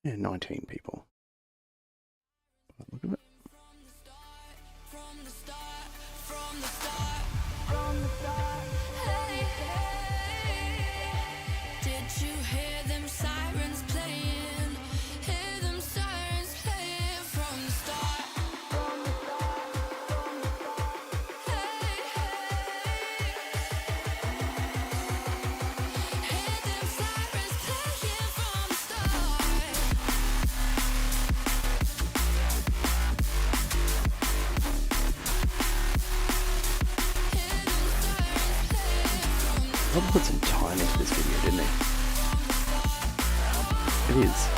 Yeah, 19 people. Look at it. Did you hear them sirens playing? Hear them sirens playing from the start. Hey, hear them sirens playing from the start. I'll put some time into this video, didn't he? It is.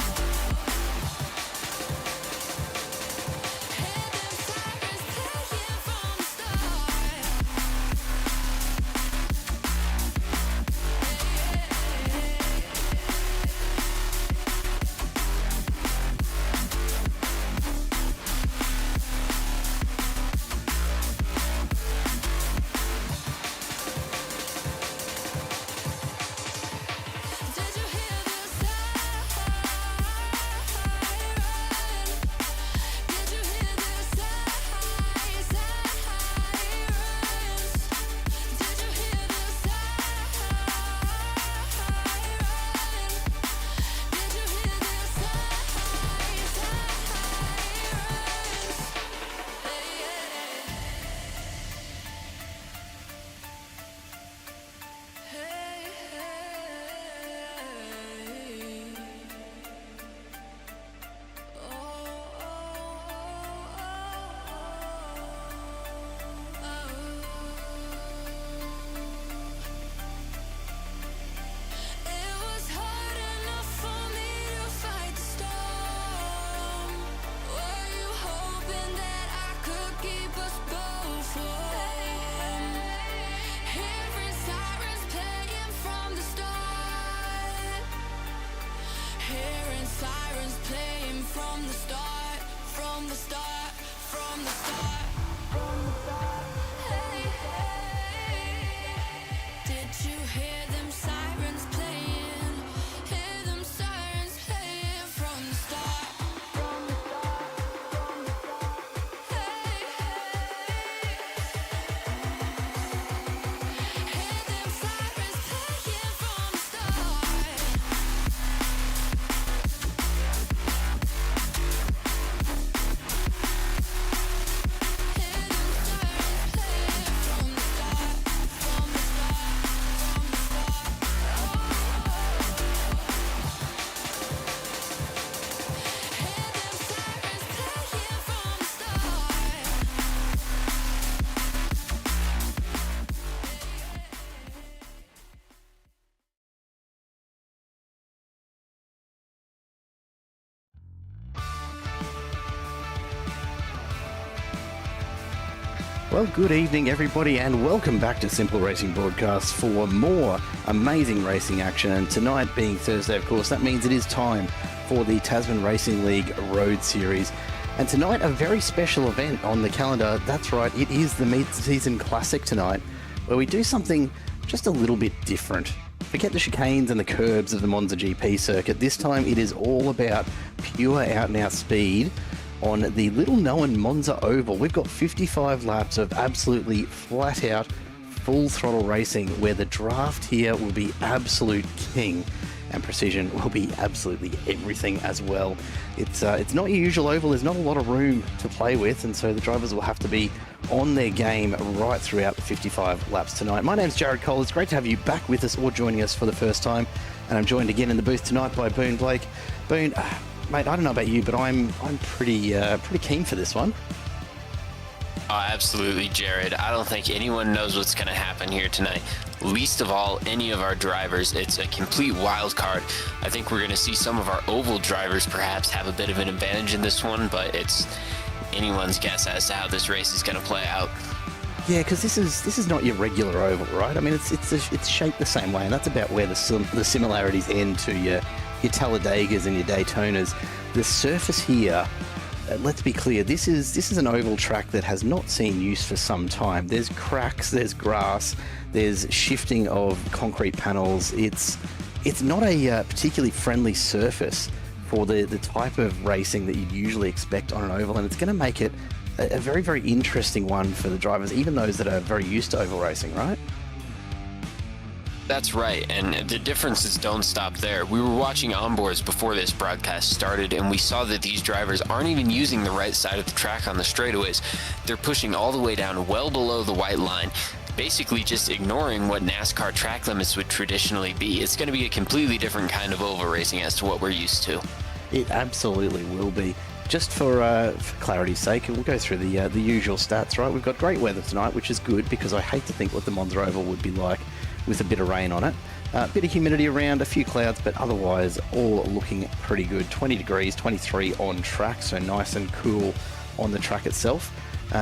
Well, good evening, everybody, and welcome back to Simple Racing Broadcasts for more amazing racing action. And tonight, being Thursday, of course, that means it is time for the Tasman Racing League Road Series. And tonight, a very special event on the calendar. That's right, it is the Midseason Classic tonight, where we do something just a little bit different. Forget the chicanes and the curbs of the Monza GP circuit. This time, it is all about pure out-and-out speed on the little-known Monza Oval. We've got 55 laps of absolutely flat-out, full-throttle racing, where the draft here will be absolute king, and precision will be absolutely everything as well. It's not your usual oval. There's not a lot of room to play with, and so the drivers will have to be on their game right throughout the 55 laps tonight. My name's Jared Cole. It's great to have you back with us or joining us for the first time, and I'm joined again in the booth tonight by Boone Blake. Boone, mate, I don't know about you, but I'm pretty keen for this one. Oh, absolutely, Jared. I don't think anyone knows what's going to happen here tonight. Least of all, any of our drivers. It's a complete wild card. I think we're going to see some of our oval drivers perhaps have a bit of an advantage in this one, but it's anyone's guess as to how this race is going to play out. Yeah, because this is not your regular oval, right? I mean, it's shaped the same way, and that's about where the similarities end to your Talladegas and your Daytonas. The surface here, let's be clear, this is an oval track that has not seen use for some time. There's cracks, there's grass, there's shifting of concrete panels. It's not a particularly friendly surface for the type of racing that you'd usually expect on an oval, and it's going to make it a very, very interesting one for the drivers, even those that are very used to oval racing, right? That's right, and the differences don't stop there. We were watching onboards before this broadcast started, and we saw that these drivers aren't even using the right side of the track on the straightaways. They're pushing all the way down well below the white line, basically just ignoring what NASCAR track limits would traditionally be. It's going to be a completely different kind of oval racing as to what we're used to. It absolutely will be. Just for clarity's sake, we'll go through the usual stats, right? We've got great weather tonight, which is good because I hate to think what the Monza Oval would be like with a bit of rain on it. A bit of humidity around, a few clouds, but otherwise all looking pretty good. 20 degrees, 23 on track, so nice and cool on the track itself.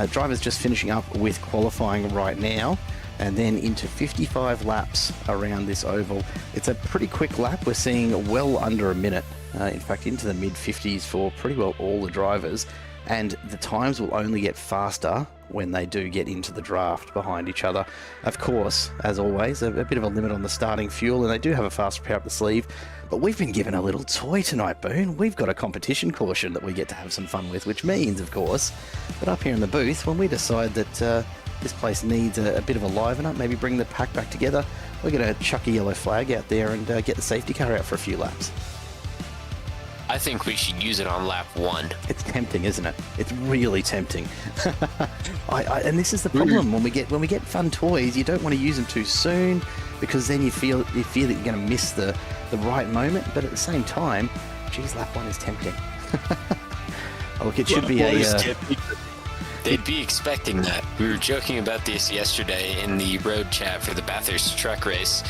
Drivers just finishing up with qualifying right now, and then into 55 laps around this oval. It's a pretty quick lap. We're seeing well under a minute. In fact, into the mid-50s for pretty well all the drivers, and the times will only get faster when they do get into the draft behind each other. Of course, as always, a bit of a limit on the starting fuel, and they do have a fast repair up the sleeve, but we've been given a little toy tonight, Boone. We've got a competition caution that we get to have some fun with, which means, of course, that up here in the booth, when we decide that this place needs a bit of a liven up, maybe bring the pack back together, we're going to chuck a yellow flag out there and get the safety car out for a few laps. I think we should use it on lap 1. It's tempting, isn't it? It's really tempting. And this is the problem when we get fun toys. You don't want to use them too soon because then you fear that you're going to miss the right moment. But at the same time, geez, lap 1 is tempting. Look, it should be They'd be expecting that. We were joking about this yesterday in the road chat for the Bathurst truck race.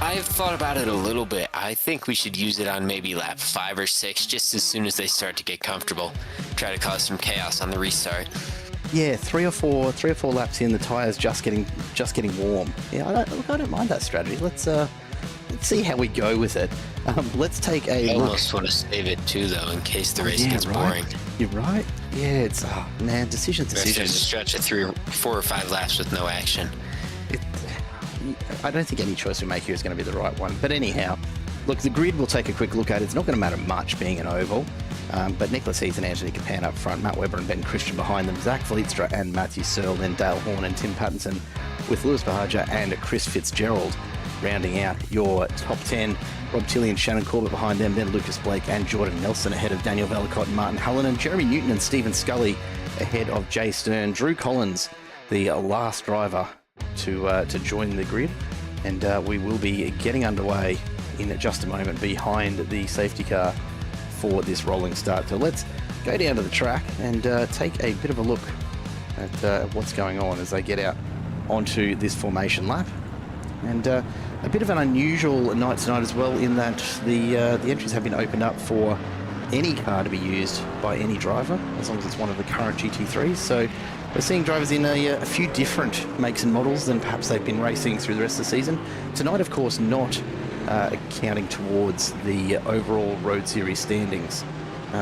I've thought about it a little bit. I think we should use it on maybe lap 5 or 6, just as soon as they start to get comfortable. Try to cause some chaos on the restart. Yeah, three or four laps in, the tyres just getting warm. Yeah, I don't mind that strategy. Let's see how we go with it. Let's take a I look. almost want to save it too, though, in case the race gets boring. You're right. Yeah, it's decision. Stretch of 3 or 4 or 5 laps with no action. I don't think any choice we make here is going to be the right one. But anyhow, look, the grid we'll take a quick look at. It's not going to matter much being an oval. But Nicholas Heath and Anthony Capan up front, Matt Webber and Ben Christian behind them, Zach Vlietstra and Matthew Searle, then Dale Horn and Tim Pattinson, with Lewis Bahaja and Chris Fitzgerald rounding out your top 10. Rob Tilley and Shannon Corbett behind them, then Lucas Blake and Jordan Nelson ahead of Daniel Vallicott and Martin Hullen, and Jeremy Newton and Stephen Scully ahead of Jay Stern. Drew Collins, the last driver to join the grid, and we will be getting underway in just a moment behind the safety car for this rolling start. So let's go down to the track and take a bit of a look at what's going on as they get out onto this formation lap. And a bit of an unusual night tonight as well, in that the entries have been opened up for any car to be used by any driver, as long as it's one of the current GT3s. So we're seeing drivers in a few different makes and models than perhaps they've been racing through the rest of the season. Tonight, of course, not counting towards the overall Road Series standings.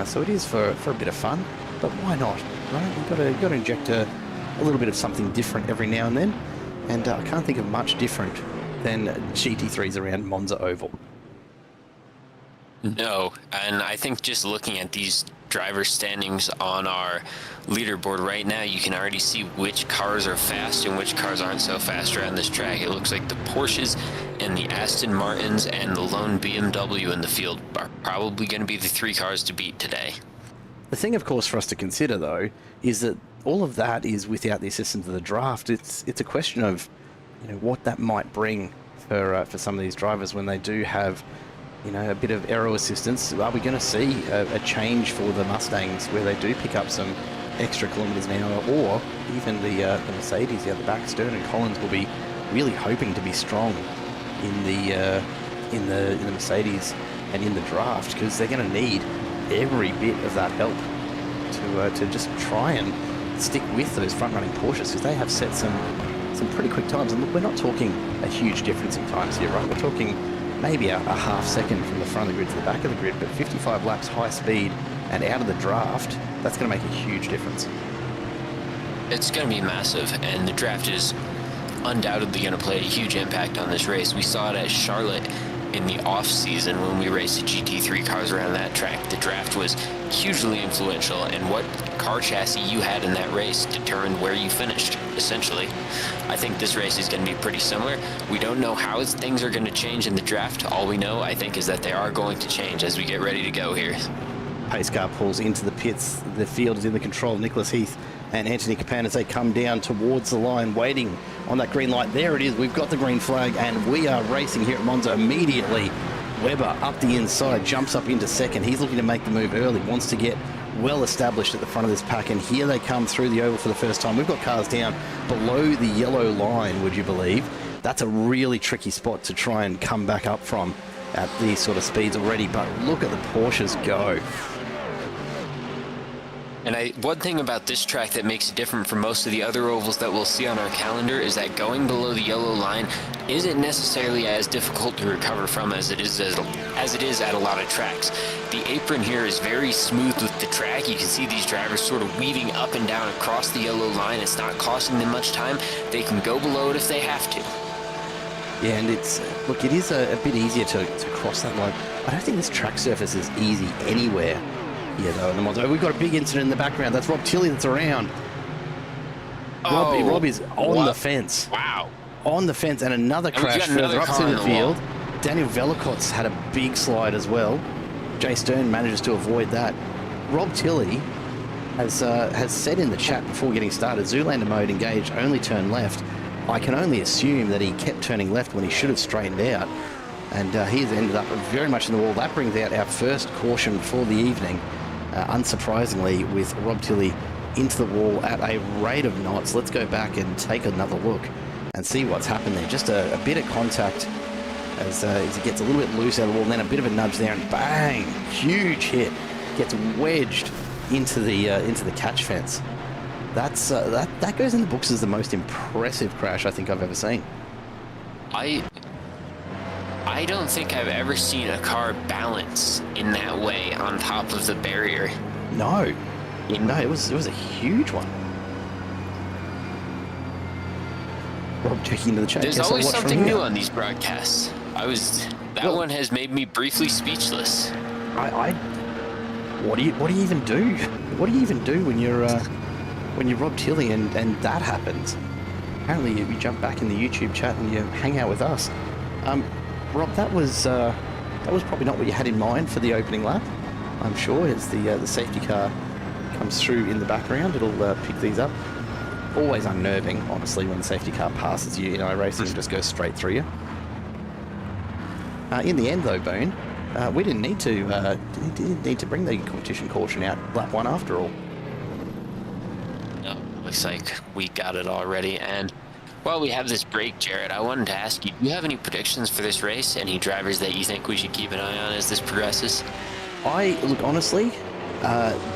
So it is for a bit of fun, but why not, right? You've got to inject a little bit of something different every now and then, and I can't think of much different than GT3s around Monza Oval. No, and I think just looking at these driver standings on our leaderboard right now, you can already see which cars are fast and which cars aren't so fast around this track. It looks like the Porsches and the Aston Martins and the lone BMW in the field are probably going to be the 3 cars to beat today. The thing, of course, for us to consider, though, is that all of that is without the assistance of the draft. It's a question of, what that might bring for some of these drivers when they do have, a bit of aero assistance. Are we going to see a change for the Mustangs where they do pick up some extra kilometres an hour, or even the Mercedes out the back? Stern and Collins will be really hoping to be strong in the Mercedes and in the draft, because they're going to need every bit of that help to just try and stick with those front-running Porsches, because they have set some pretty quick times. And look, we're not talking a huge difference in times here, right? We're talking maybe a half second from the front of the grid to the back of the grid, but 55 laps high speed and out of the draft, that's going to make a huge difference. It's going to be massive, and the draft is undoubtedly going to play a huge impact on this race. We saw it at Charlotte, in the off season when we raced the GT3 cars around that track. The draft was hugely influential, and what car chassis you had in that race determined where you finished, essentially. I think this race is going to be pretty similar. We don't know how things are going to change in the draft. All we know, I think, is that they are going to change as we get ready to go here. Pace car pulls into the pits. The field is in the control of Nicholas Heath and Anthony Capan as they come down towards the line, waiting on that green light. There it is. We've got the green flag, and we are racing here at Monza immediately. Webber up the inside, jumps up into second. He's looking to make the move early, wants to get well established at the front of this pack, and here they come through the oval for the first time. We've got cars down below the yellow line, would you believe? That's a really tricky spot to try and come back up from at these sort of speeds already, but look at the Porsches go. And one thing about this track that makes it different from most of the other ovals that we'll see on our calendar is that going below the yellow line isn't necessarily as difficult to recover from as it is at a lot of tracks. The apron here is very smooth with the track. You can see these drivers sort of weaving up and down across the yellow line. It's not costing them much time. They can go below it if they have to. Yeah, and it's, look, it is a bit easier to cross that line. I don't think this track surface is easy anywhere. Yeah, though, in the Monza. We've got a big incident in the background. That's Rob Tilley that's around. Rob is on the fence. Wow. On the fence, and another crash further up through the field. Daniel Velikot's had a big slide as well. Jay Stern manages to avoid that. Rob Tilley has said in the chat before getting started, Zoolander mode engaged, only turn left. I can only assume that he kept turning left when he should have straightened out. And he has ended up very much in the wall. That brings out our first caution for the evening. Unsurprisingly, with Rob Tilley into the wall at a rate of knots. Let's go back and take another look and see what's happened there. Just a bit of contact as he gets a little bit loose out of the wall, and then a bit of a nudge there, and bang! Huge hit. Gets wedged into the catch fence. That goes in the books as the most impressive crash I think I've ever seen. I don't think I've ever seen a car balance in that way on top of the barrier. No, it was a huge one. Rob checking into the chat. There's always something new on these broadcasts. That one has made me briefly speechless. What do you even do? What do you even do when you're Rob Tilley and that happens? Apparently you jump back in the YouTube chat and you hang out with us. Rob, that was probably not what you had in mind for the opening lap. I'm sure as the safety car comes through in the background, it'll pick these up. Always unnerving, honestly, when the safety car passes you in iRacing and just goes straight through you. In the end, though, Boone, we didn't need to bring the competition caution out lap one after all. No, looks like we got it already. And while we have this break, Jared, I wanted to ask you, do you have any predictions for this race? Any drivers that you think we should keep an eye on as this progresses? Look, honestly,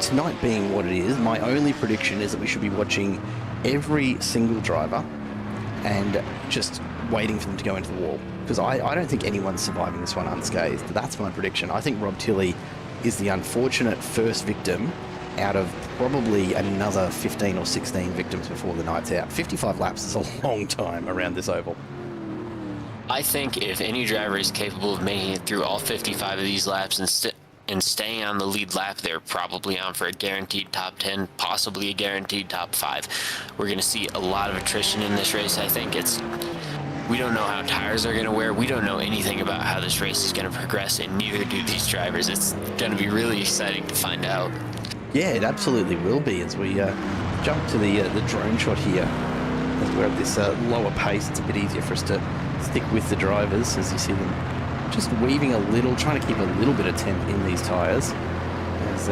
tonight being what it is, my only prediction is that we should be watching every single driver and just waiting for them to go into the wall. Because I don't think anyone's surviving this one unscathed. That's my prediction. I think Rob Tilley is the unfortunate first victim out of probably another 15 or 16 victims before the night's out. 55 laps is a long time around this oval. I think if any driver is capable of making it through all 55 of these laps and staying on the lead lap, they're probably on for a guaranteed top 10, possibly a guaranteed top 5. We're going to see a lot of attrition in this race. I think we don't know how tires are going to wear. We don't know anything about how this race is going to progress, and neither do these drivers. It's going to be really exciting to find out. Yeah, it absolutely will be. As we jump to the drone shot here, as we're at this lower pace, it's a bit easier for us to stick with the drivers as you see them just weaving a little, trying to keep a little bit of temp in these tyres as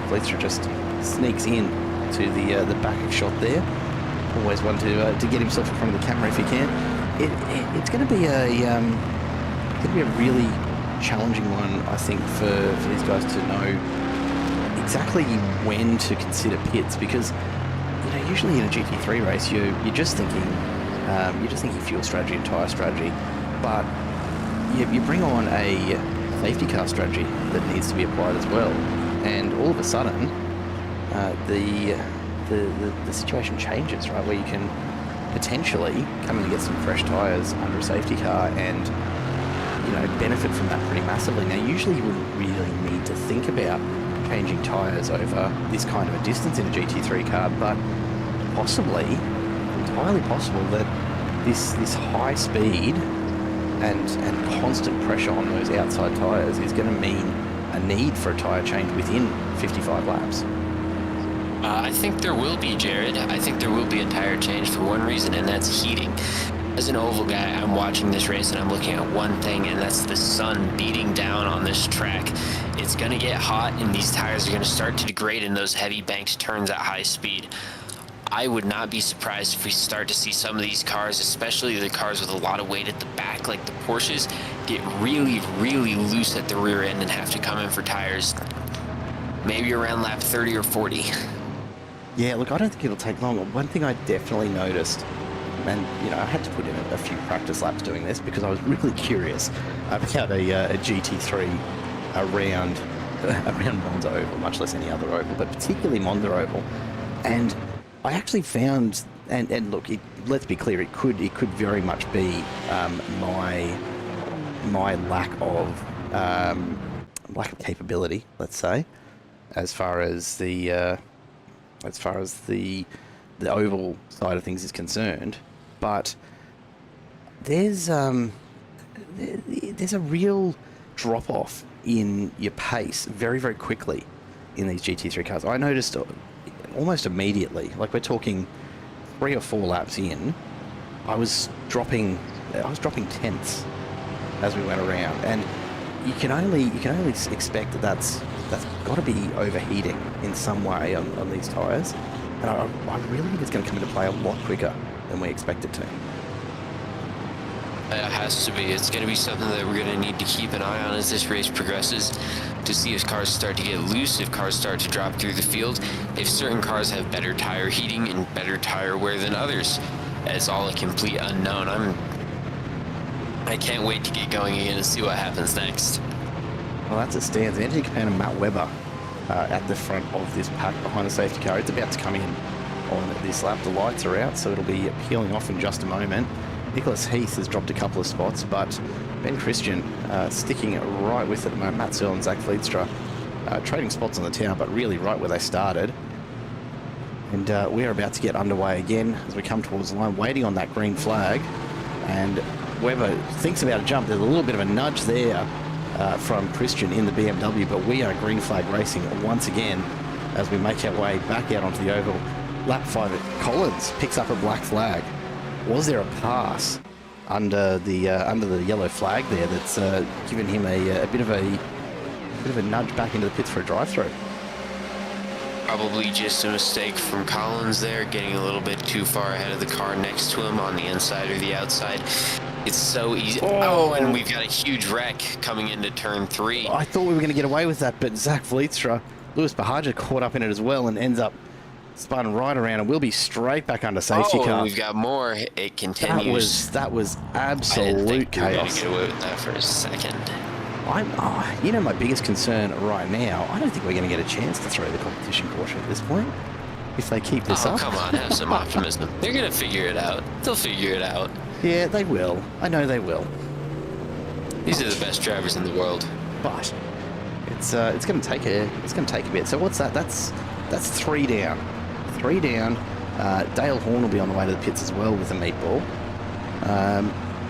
Fleetzer just sneaks in to the back of shot there. Always one to get himself in front of the camera if he can. It's going to be a really challenging one, I think, for these guys to know exactly when to consider pits, because usually in a GT3 race you're just thinking fuel strategy and tyre strategy, but you bring on a safety car strategy that needs to be applied as well, and all of a sudden the situation changes, right, where you can potentially come in and get some fresh tyres under a safety car and benefit from that pretty massively. Now, usually you wouldn't really need to think about changing tyres over this kind of a distance in a GT3 car, but possibly, entirely possible that this high speed and constant pressure on those outside tyres is going to mean a need for a tyre change within 55 laps. I think there will be, Jared. I think there will be a tire change for one reason, and that's heating. As an oval guy, I'm watching this race and I'm looking at one thing, and that's the sun beating down on this track. It's going to get hot, and these tires are going to start to degrade in those heavy banked turns at high speed. I would not be surprised if we start to see some of these cars, especially the cars with a lot of weight at the back, like the Porsches, get really, really loose at the rear end and have to come in for tires maybe around lap 30 or 40. Yeah, look, I don't think it'll take long. One thing I definitely noticed, and I had to put in a few practice laps doing this because I was really curious about a GT3 around Monza Oval, much less any other oval, but particularly Monza Oval. And I actually found, and look, let's be clear, it could very much be my lack of capability, let's say, as far as the oval side of things is concerned. But there's a real drop off in your pace very, very quickly in these GT3 cars. I noticed almost immediately, like we're talking 3 or 4 laps in, I was dropping tenths as we went around, and you can only expect that that's got to be overheating in some way on these tyres, and I really think it's going to come into play a lot quicker than we expect it to. It has to be. It's going to be something that we're going to need to keep an eye on as this race progresses, to see if cars start to get loose, if cars start to drop through the field, if certain cars have better tire heating and better tire wear than others. It's all a complete unknown. I can't wait to get going again and see what happens next. Well, that's it stands. Anthony Capan and Matt Webber at the front of this pack behind the safety car. It's about to come in on this lap. The lights are out, so it'll be peeling off in just a moment. Nicholas Heath has dropped a couple of spots, but Ben Christian sticking right with it at the moment. Matt Searle and Zach Fleetstra trading spots on the tower, but really right where they started. And we are about to get underway again as we come towards the line, waiting on that green flag. And Webber thinks about a jump. There's a little bit of a nudge there from Christian in the BMW, but we are green flag racing once again as we make our way back out onto the oval. Lap 5, Collins picks up a black flag. Was there a pass under the yellow flag there that's given him a bit of a nudge back into the pits for a drive-through? Probably just a mistake from Collins there, getting a little bit too far ahead of the car next to him on the inside or the outside. It's so easy. Oh, and we've got a huge wreck coming into turn 3. I thought we were going to get away with that, but Zach Fleetstra, Lewis Bahaja caught up in it as well and ends up spun right around, and we'll be straight back under safety car. We've got more. It continues. That was absolute chaos. I didn't think we were going to get away with that for a second. My biggest concern right now, I don't think we're going to get a chance to throw the competition caution at this point if they keep this up. Oh, come on, have some optimism. They're going to figure it out. They'll figure it out. Yeah, they will. I know they will. These are the best drivers in the world. But it's going to take a bit. So what's that? That's 3 down. 3 down. Dale Horn will be on the way to the pits as well with a meatball.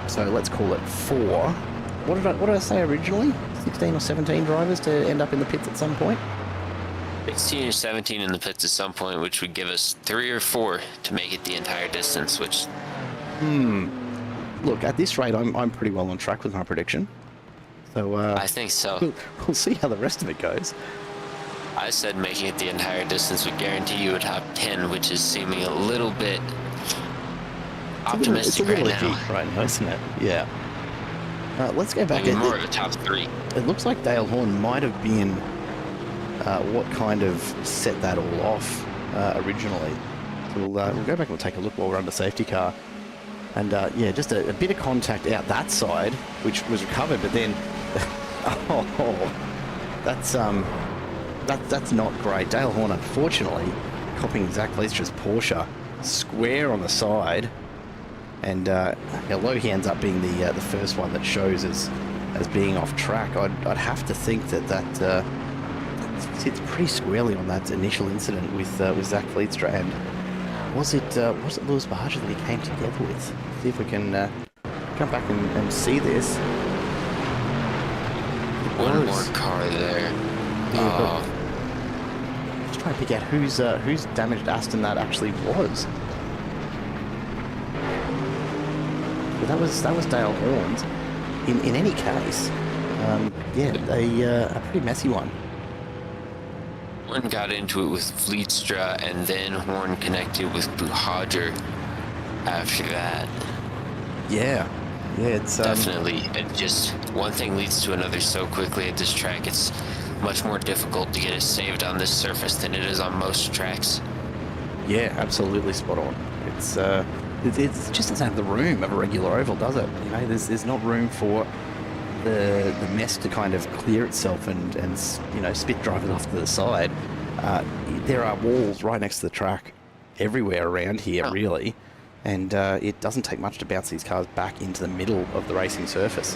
So let's call it 4. What did I say originally? 16 or 17 drivers to end up in the pits at some point? 16 or 17 in the pits at some point, which would give us 3 or 4 to make it the entire distance, which... Look, at this rate, I'm pretty well on track with my prediction. So I think so. We'll see how the rest of it goes. I said making it the entire distance would guarantee you a top 10, which is seeming a little bit optimistic right now. Right now, isn't it? Yeah. Let's go back. Maybe more of a top 3. It looks like Dale Horn might have been what kind of set that all off originally. So we'll go back and we'll take a look while we're under safety car. And yeah, just a bit of contact out that side, which was recovered, but then, that's not great. Dale Horn, unfortunately, copying Zach Fleestra's Porsche square on the side, and although he ends up being the first one that shows as as being off track, I'd have to think that sits pretty squarely on that initial incident with Zach Vlietstra. And was it Lewis Bahaja that he came together with? See if we can come back and see this. One more car there. Yeah, just trying to pick out whose damaged Aston that actually was. But that was Dale Horns. In any case, a pretty messy one. One got into it with Vlietstra, and then Horn connected with Buhager after that. Yeah, it's Definitely. And just one thing leads to another so quickly at this track. It's much more difficult to get it saved on this surface than it is on most tracks. Yeah, absolutely spot on. It just doesn't have the room of a regular oval, does it? You know, there's not room for the mess to kind of clear itself and you know, spit drivers off to the side. There are walls right next to the track everywhere around here, really, and it doesn't take much to bounce these cars back into the middle of the racing surface.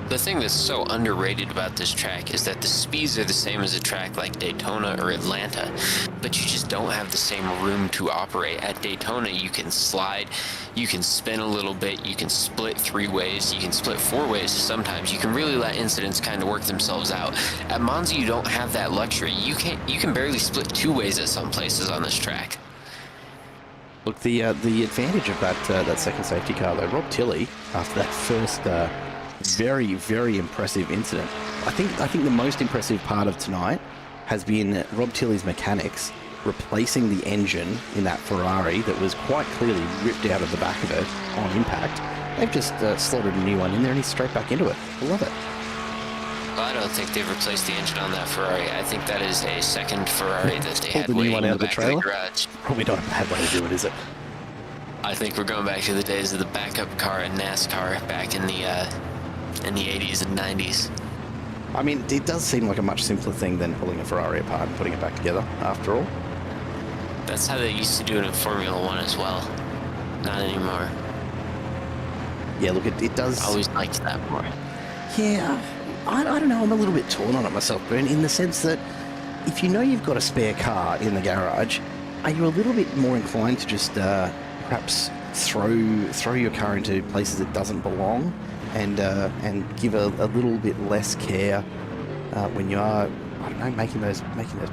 The thing that's so underrated about this track is that the speeds are the same as a track like Daytona or Atlanta, but you just don't have the same room to operate. At Daytona, you can slide, you can spin a little bit, you can split 3 ways, you can split 4 ways sometimes. You can really let incidents kind of work themselves out. At Monza, you don't have that luxury. You can barely split 2 ways at some places on this track. Look, the advantage of that second safety car, though, Rob Tilley, after that first very, very impressive incident. I think the most impressive part of tonight has been Rob Tilley's mechanics replacing the engine in that Ferrari that was quite clearly ripped out of the back of it on impact. They've just slotted a new one in there and he's straight back into it. I love it. Well, I don't think they've replaced the engine on that Ferrari. I think that is a second Ferrari that they Pulled had the new waiting one in out the of the back of the trailer? garage. Probably not a bad way to do it, is it? I think we're going back to the days of the backup car in NASCAR back in the 80s and 90s. I mean, it does seem like a much simpler thing than pulling a Ferrari apart and putting it back together, after all. That's how they used to do it in Formula One as well. Not anymore. Yeah, look, it does... I always liked that more. Yeah, I don't know, I'm a little bit torn on it myself, Bern, in the sense that if you know you've got a spare car in the garage, are you a little bit more inclined to just perhaps throw your car into places it doesn't belong and give a little bit less care when you are, I don't know, making those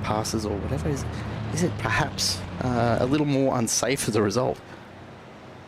passes or whatever? Is it perhaps a little more unsafe as a result?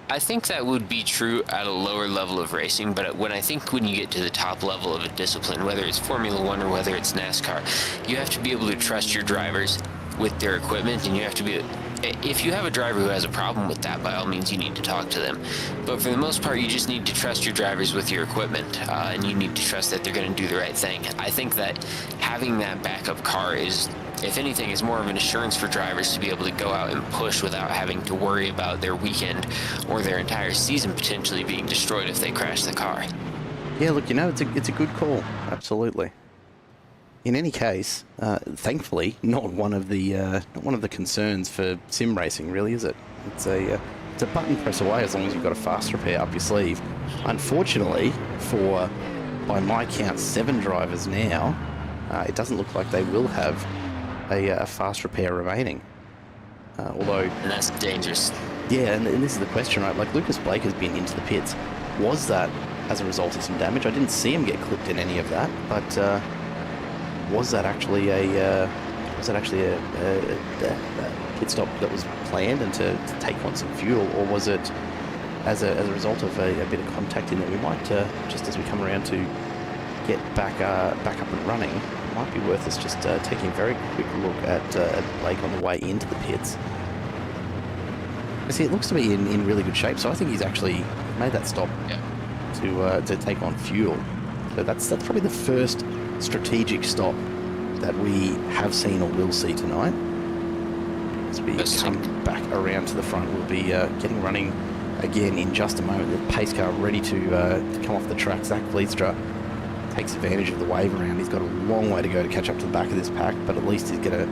I think that would be true at a lower level of racing, but when you get to the top level of a discipline, whether it's Formula One or whether it's NASCAR, you have to be able to trust your drivers with their equipment, and you have to be... If you have a driver who has a problem with that, by all means, you need to talk to them. But for the most part, you just need to trust your drivers with your equipment, and you need to trust that they're going to do the right thing. I think that having that backup car is, if anything, is more of an assurance for drivers to be able to go out and push without having to worry about their weekend or their entire season potentially being destroyed if they crash the car. Yeah, look, you know, it's a good call, absolutely. In any case, thankfully, not one of the concerns for sim racing, really, is it? It's a button press away as long as you've got a fast repair up your sleeve. Unfortunately, for by my count 7 drivers now, it doesn't look like they will have a fast repair remaining. Although, And that's dangerous. yeah, and this is the question, right? Like, Lucas Blake has been into the pits. Was that as a result of some damage? I didn't see him get clipped in any of that, but. Was that actually a pit stop that was planned and to take on some fuel, or was it as a result of a bit of contact in that we might, just as we come around to get back up and running, it might be worth us just taking a very quick look at Blake on the way into the pits. See, it looks to be in really good shape, so I think he's actually made that stop to take on fuel. So that's probably the first strategic stop that we have seen or will see tonight. As we come back around to the front, we'll be getting running again in just a moment. The pace car ready to come off the track. Zach Vlietstra takes advantage of the wave around. He's got a long way to go to catch up to the back of this pack, but at least he's going to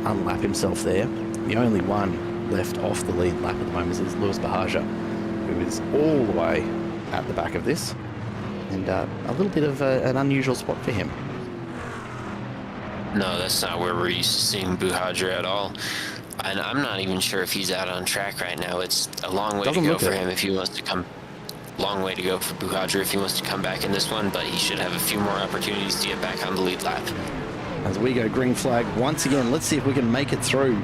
unlap himself there. The only one left off the lead lap at the moment is Lewis Bahaja, who is all the way at the back of this. and a little bit of an unusual spot for him. No, that's not where we're used to seeing Buhadra at all. And I'm not even sure if he's out on track right now. It's a long way Doesn't to go look for it. him if he wants to come. Long way to go for Buhadra if he wants to come back in this one, but he should have a few more opportunities to get back on the lead lap. As we go green flag once again, let's see if we can make it through.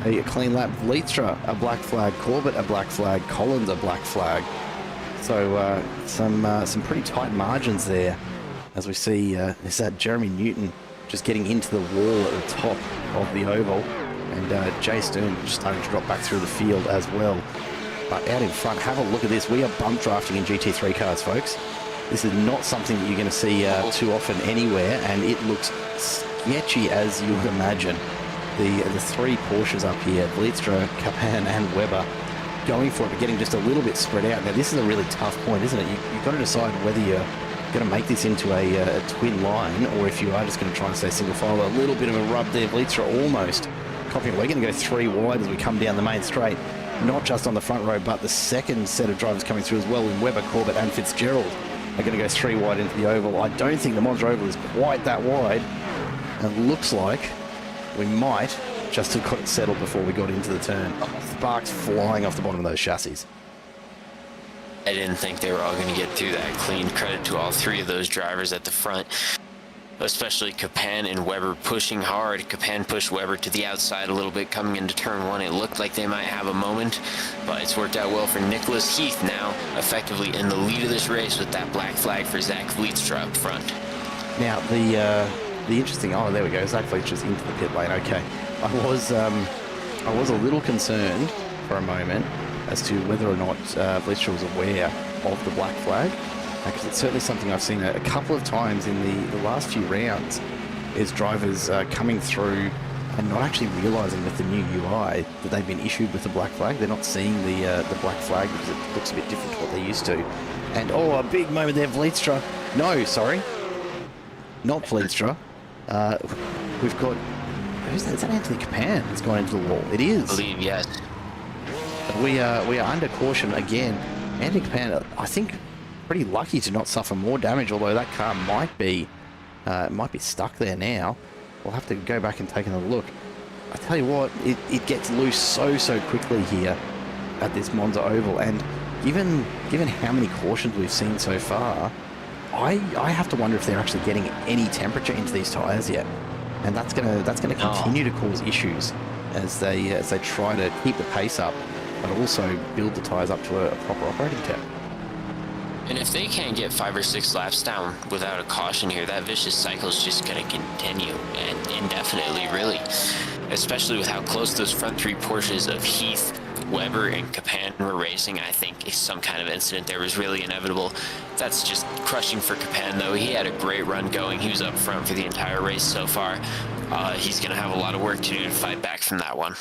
A clean lap. Leedstra, a black flag. Corbett, a black flag. Collins, a black flag. So some pretty tight margins there. As we see, is that Jeremy Newton just getting into the wall at the top of the oval. And Jay Stern just starting to drop back through the field as well. But out in front, have a look at this. We are bump drafting in GT3 cars, folks. This is not something that you're going to see too often anywhere, and it looks sketchy as you would imagine. The three Porsches up here, Leedstra, Capan and Webber, going for it, but getting just a little bit spread out. Now, this is a really tough point, isn't it? You've got to decide whether you're going to make this into a twin line, or if you are just going to try and stay single file. A little bit of a rub there. Leedstra almost copying. We're going to go three wide as we come down the main straight. Not just on the front row, but the second set of drivers coming through as well in Webber, Corbett and Fitzgerald are going to go three wide into the oval. I don't think the Monza Oval is quite that wide. And it looks like we might just have got it settled before we got into the turn. Sparks flying off the bottom of those chassis. I didn't think they were all going to get through that clean. Credit to all three of those drivers at the front, especially Capan and Webber pushing hard. Capan pushed Webber to the outside a little bit coming into turn one. It looked like they might have a moment, but it's worked out well for Nicholas Heath now, effectively in the lead of this race with that black flag for Zach Vlietstra up front. Now, the interesting... Oh, there we go. Zach Vlietra's into the pit lane. Okay. I was a little concerned for a moment as to whether or not Vlietstra was aware of the black flag. Because it's certainly something I've seen a couple of times in the last few rounds, is drivers coming through and not actually realising with the new UI that they've been issued with the black flag. They're not seeing the black flag because it looks a bit different to what they used to. And oh, a big moment there, Vlietstra. No, sorry, not Vlietstra. We've got, who's that? Is that Anthony Capan that's gone into the wall? It is. I believe, yes. We are under caution again. Anthony Capan, I think, pretty lucky to not suffer more damage, although that car might be stuck there now. We'll have to go back and take another look. I tell you what, it gets loose so quickly here at this Monza Oval, and given how many cautions we've seen so far, I have to wonder if they're actually getting any temperature into these tyres yet, and that's gonna continue to cause issues as they try to keep the pace up, but also build the tyres up to a proper operating temp. And if they can't get 5 or 6 laps down without a caution here, that vicious cycle is just going to continue, and indefinitely, really. Especially with how close those front three Porsches of Heath, Webber, and Capan were racing. I think some kind of incident there was really inevitable. That's just crushing for Capan, though. He had a great run going. He was up front for the entire race so far. He's going to have a lot of work to do to fight back from that one.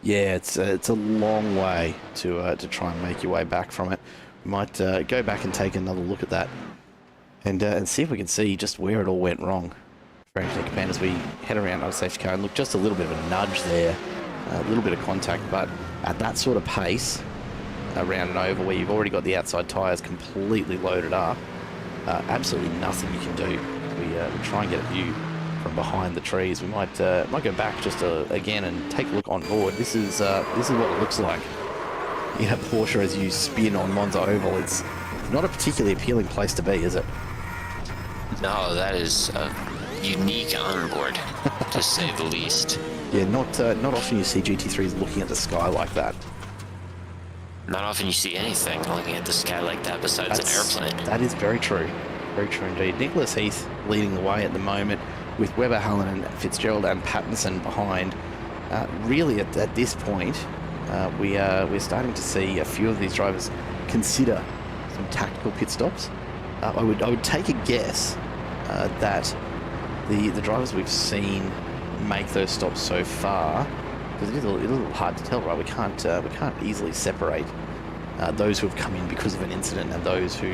Yeah, it's a long way to try and make your way back from it. Might go back and take another look at that and see if we can see just where it all went wrong for Anthony Capan as we head around our safety car. And look, just a little bit of a nudge there, a little bit of contact, but at that sort of pace around an oval where you've already got the outside tyres completely loaded up, absolutely nothing you can do. We try and get a view from behind the trees. We might go back just again and take a look on board. This is what it looks like. Yeah, Porsche as you spin on Monza Oval. It's not a particularly appealing place to be, is it? No, that is a unique onboard, to say the least. Yeah, not often you see GT3s looking at the sky like that. Not often you see anything looking at the sky like that besides an airplane. That is very true. Very true indeed. Nicholas Heath leading the way at the moment with Webber, Hallen and Fitzgerald and Pattinson behind. Really at this point, we're starting to see a few of these drivers consider some tactical pit stops. I would take a guess that the drivers we've seen make those stops so far, because it is a little hard to tell, right? We can't easily separate those who have come in because of an incident and those who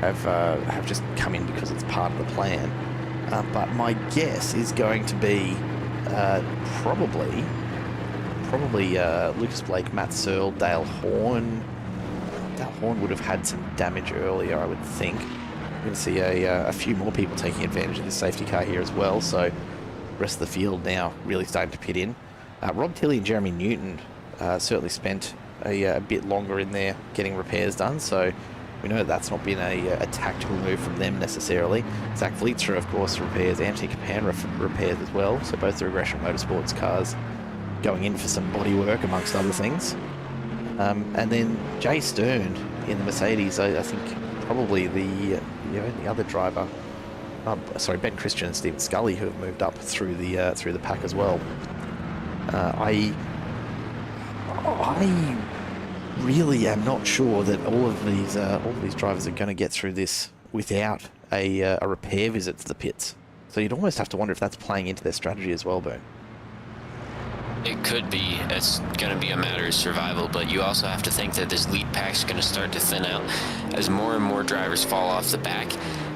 have just come in because it's part of the plan. But my guess is going to be probably Lucas Blake, Matt Searle, Dale Horn. Dale Horn would have had some damage earlier, I would think. we're going to see a few more people taking advantage of this safety car here as well. So the rest of the field now really starting to pit in. Rob Tilley and Jeremy Newton certainly spent a bit longer in there getting repairs done. So we know that's not been a tactical move from them necessarily. Zach Vlietstra, of course, repairs. Anthony Capan repairs as well. So both the Regression Motorsports cars going in for some body work, amongst other things. And then Jay Stern in the Mercedes, I think probably the only other driver. Ben Christian and Stephen Scully, who have moved up through the pack as well. I really am not sure that all of these drivers are going to get through this without a repair visit to the pits. So you'd almost have to wonder if that's playing into their strategy as well, Boone. It could be. It's going to be a matter of survival, but you also have to think that this lead pack's going to start to thin out as more and more drivers fall off the back.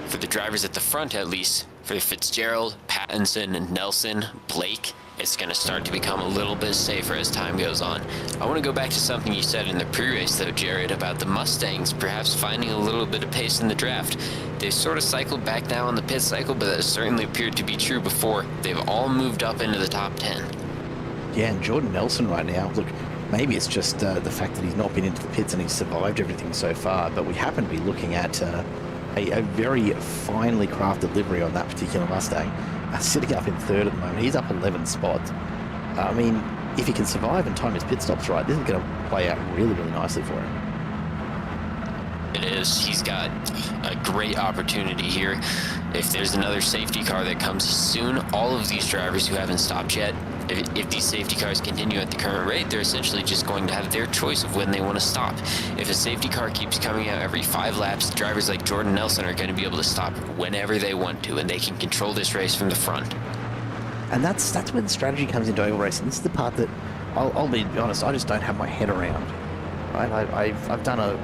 For the drivers at the front, at least, for Fitzgerald, Pattinson, and Nelson, Blake, it's going to start to become a little bit safer as time goes on. I want to go back to something you said in the pre-race, though, Jared, about the Mustangs perhaps finding a little bit of pace in the draft. They've sort of cycled back now on the pit cycle, but that certainly appeared to be true before. They've all moved up into the top 10. Yeah, and Jordan Nelson right now, look, maybe it's just the fact that he's not been into the pits and he's survived everything so far, but we happen to be looking at a very finely crafted livery on that particular Mustang. Sitting up in third at the moment. He's up 11 spots. I mean, if he can survive and time his pit stops right, this is going to play out really, really nicely for him. It is. He's got a great opportunity here. If there's another safety car that comes soon, all of these drivers who haven't stopped yet, if these safety cars continue at the current rate, they're essentially just going to have their choice of when they want to stop. If a safety car keeps coming out every 5 laps, drivers like Jordan Nelson are going to be able to stop whenever they want to, and they can control this race from the front. And that's where the strategy comes into oval racing. This is the part that, I'll be honest, I just don't have my head around. Right? I've done a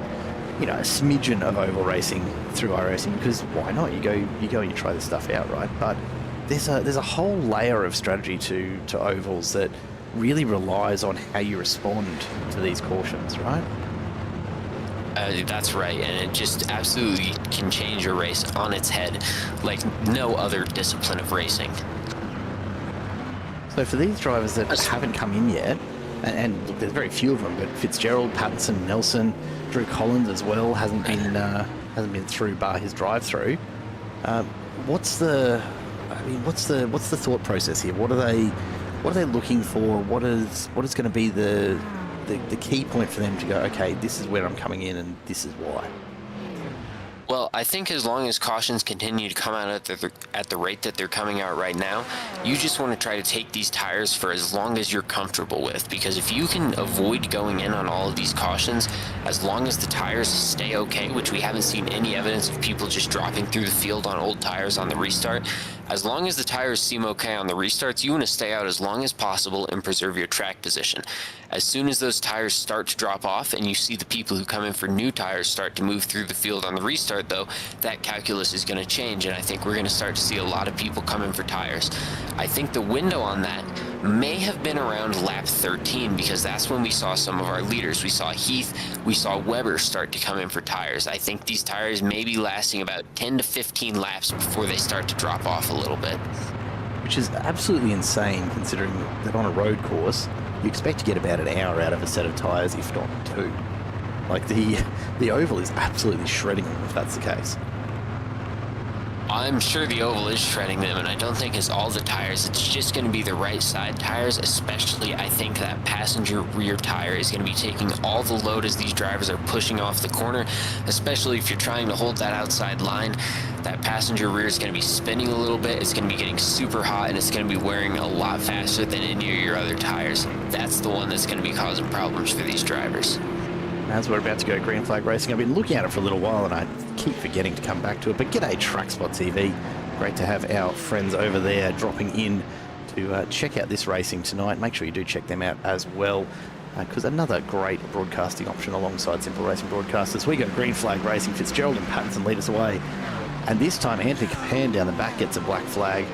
smidgen of oval racing through iRacing, because why not? You go and you try this stuff out, right? But there's a whole layer of strategy to ovals that really relies on how you respond to these cautions, right? That's right, and it just absolutely can change a race on its head like no other discipline of racing. So for these drivers that haven't come in yet, and look, there's very few of them, but Fitzgerald, Pattinson, Nelson, Drew Collins as well hasn't been through bar his drive-through. What's the thought process here? What are they looking for? What is going to be the key point for them to go, okay, this is where I'm coming in and this is why? Well, I think as long as cautions continue to come out at the rate that they're coming out right now, you just want to try to take these tires for as long as you're comfortable with. Because if you can avoid going in on all of these cautions, as long as the tires stay okay, which we haven't seen any evidence of people just dropping through the field on old tires on the restart, as long as the tires seem okay on the restarts, you want to stay out as long as possible and preserve your track position. As soon as those tires start to drop off and you see the people who come in for new tires start to move through the field on the restart, though, that calculus is going to change, and I think we're going to start to see a lot of people come in for tires. I think the window on that may have been around lap 13, because that's when we saw some of our leaders. We saw Heath, we saw Weber start to come in for tires. I think these tires may be lasting about 10 to 15 laps before they start to drop off a little bit. Which is absolutely insane, considering that on a road course, you expect to get about an hour out of a set of tires, if not 2. Like, the oval is absolutely shredding them if that's the case. I'm sure the oval is shredding them, and I don't think it's all the tires. It's just going to be the right side tires, especially I think that passenger rear tire is going to be taking all the load as these drivers are pushing off the corner, especially if you're trying to hold that outside line. That passenger rear is going to be spinning a little bit, it's going to be getting super hot, and it's going to be wearing a lot faster than any of your other tires. That's the one that's going to be causing problems for these drivers. As we're about to go green flag racing, I've been looking at it for a little while and I keep forgetting to come back to it, but g'day Trackspot TV. Great to have our friends over there dropping in to check out this racing tonight. Make sure you do check them out as well, because another great broadcasting option alongside Simple Racing Broadcasters. We go green flag racing, Fitzgerald and Pattinson lead us away, and this time Anthony Capan down the back gets a black flag,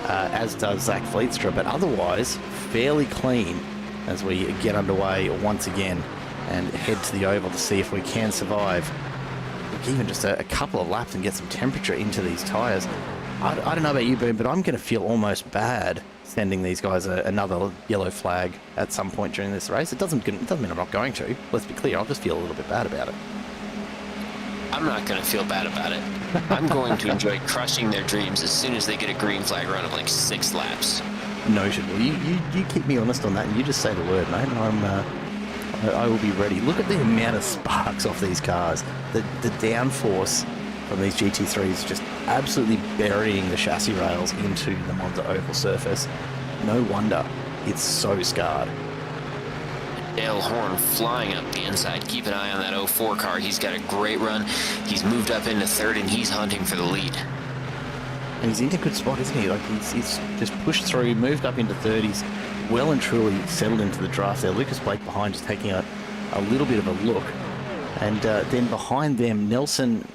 as does Zach Vlietstra, but otherwise fairly clean as we get underway once again and head to the oval to see if we can survive even just a couple of laps and get some temperature into these tyres. I don't know about you, Boom, but I'm going to feel almost bad sending these guys another yellow flag at some point during this race. It doesn't mean I'm not going to. Let's be clear, I'll just feel a little bit bad about it. I'm not going to feel bad about it. I'm going to enjoy crushing their dreams as soon as they get a green flag run of like 6 laps. Noted. Well, you keep me honest on that, and you just say the word, mate, and I will be ready. Look at the amount of sparks off these cars. The downforce from these GT3s just absolutely burying the chassis rails into the Monza Oval surface. No wonder it's so scarred. Dale Horn flying up the inside. Keep an eye on that 04 car. He's got a great run. He's moved up into 3rd, and he's hunting for the lead. And he's in a good spot, isn't he? Like he's just pushed through, moved up into 3rd. He's well and truly settled into the draft there. Lucas Blake behind, just taking a little bit of a look. And then behind them, Nelson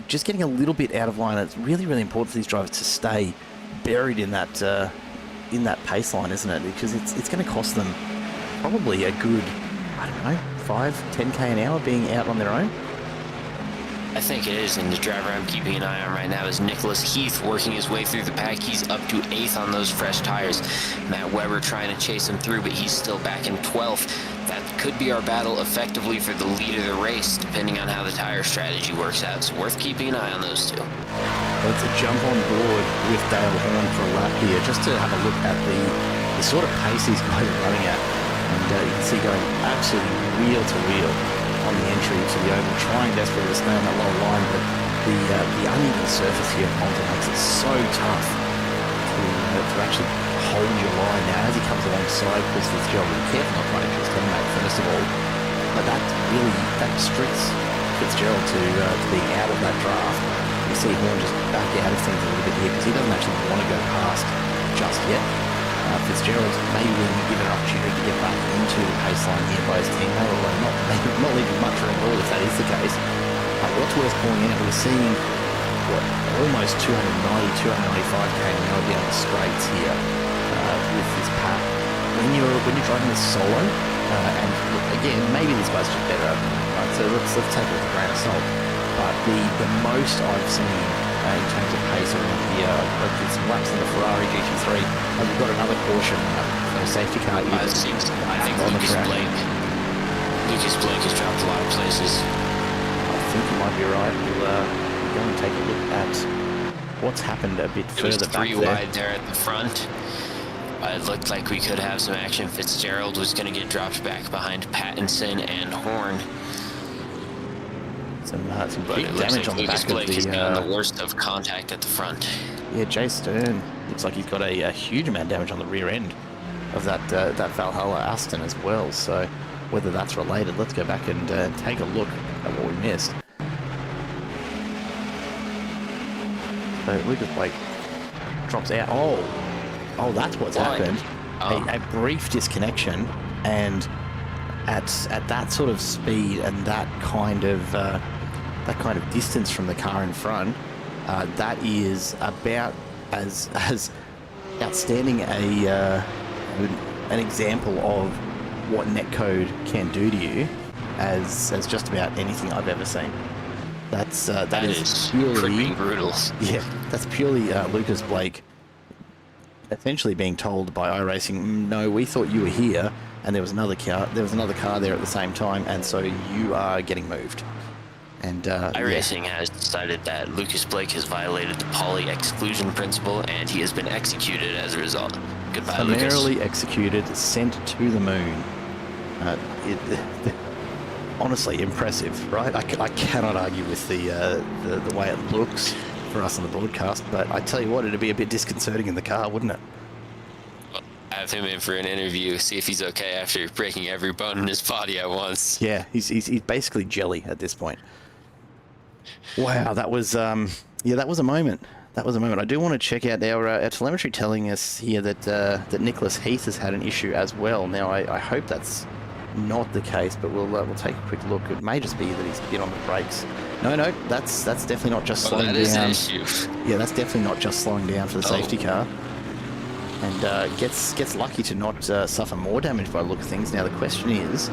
just getting a little bit out of line. It's really, really important for these drivers to stay buried in that pace line, isn't it? Because it's going to cost them probably a good, I don't know, 5-10k an hour being out on their own. I think it is, and the driver I'm keeping an eye on right now is Nicholas Heath, working his way through the pack. He's up to 8th on those fresh tires. Matt Weber trying to chase him through, but he's still back in 12th. That could be our battle effectively for the lead of the race, depending on how the tire strategy works out. So worth keeping an eye on those two. Let's jump on board with Dale Horn for a lap here, just to have a look at the sort of pace these guys are running at. And you can see going absolutely wheel to wheel on the entry to the oval, trying desperately to stay on that lower line, but the uneven surface here at Monza makes it so tough to actually hold your line. Now, as he comes alongside Chris Fitzgerald, be careful not trying to hit his teammate, first of all, but that restricts Fitzgerald to being out of that draft. You see Horn just back out of things a little bit here because he doesn't actually want to go past just yet. Fitzgerald maybe will give an opportunity to get back into the pace line here by his teammate, although not leaving much room at all if that is the case. What's worth pointing out, we're seeing almost 295k an hour down the straights here with this pack. When you're driving this solo, and look, again, maybe this guy's just better, right? So let's take it with a grain of salt. But the most I've seen in terms of pace around here, I did some laps in the Ferrari GT3. We've got another caution, no safety car. I think Lucas Blake has dropped a lot of places. I think you might be right. We'll go and take a look at what's happened a bit further back there. 3 wide there at the front. It looked like we could have some action. Fitzgerald was going to get dropped back behind Pattinson and Horn. Some big damage on the back of the... He's been on the worst of contact at the front. Yeah, Jay Stern looks like he's got a huge amount of damage on the rear end of that Valhalla Aston as well. So whether that's related, let's go back and take a look at what we missed. So Lucas Blake drops out. Oh, that's what's happened. A brief disconnection, and at that sort of speed and that kind of distance from the car in front, that is about as outstanding an example of what netcode can do to you as just about anything I've ever seen. That is purely brutal. Yeah, that's purely Lucas Blake essentially being told by iRacing, no, we thought you were here, and there was another car there at the same time, and so you are getting moved. And iRacing has decided that Lucas Blake has violated the poly exclusion principle, and he has been executed as a result. Goodbye, Lucas. Summarily executed, sent to the moon. Honestly, impressive, right? I cannot argue with the way it looks for us on the broadcast, but I tell you what, it'd be a bit disconcerting in the car, wouldn't it? Have him in for an interview, see if he's okay after breaking every bone in his body at once. Yeah, he's basically jelly at this point. Wow, that was that was a moment. That was a moment. I do want to check out our telemetry telling us here that Nicholas Heath has had an issue as well. Now I hope that's not the case, but we'll take a quick look. It may just be that he's been on the brakes. No, that's definitely not just slowing down. That is an issue. Yeah, that's definitely not just slowing down for the safety car. And gets lucky to not suffer more damage by the look of things. Now the question is,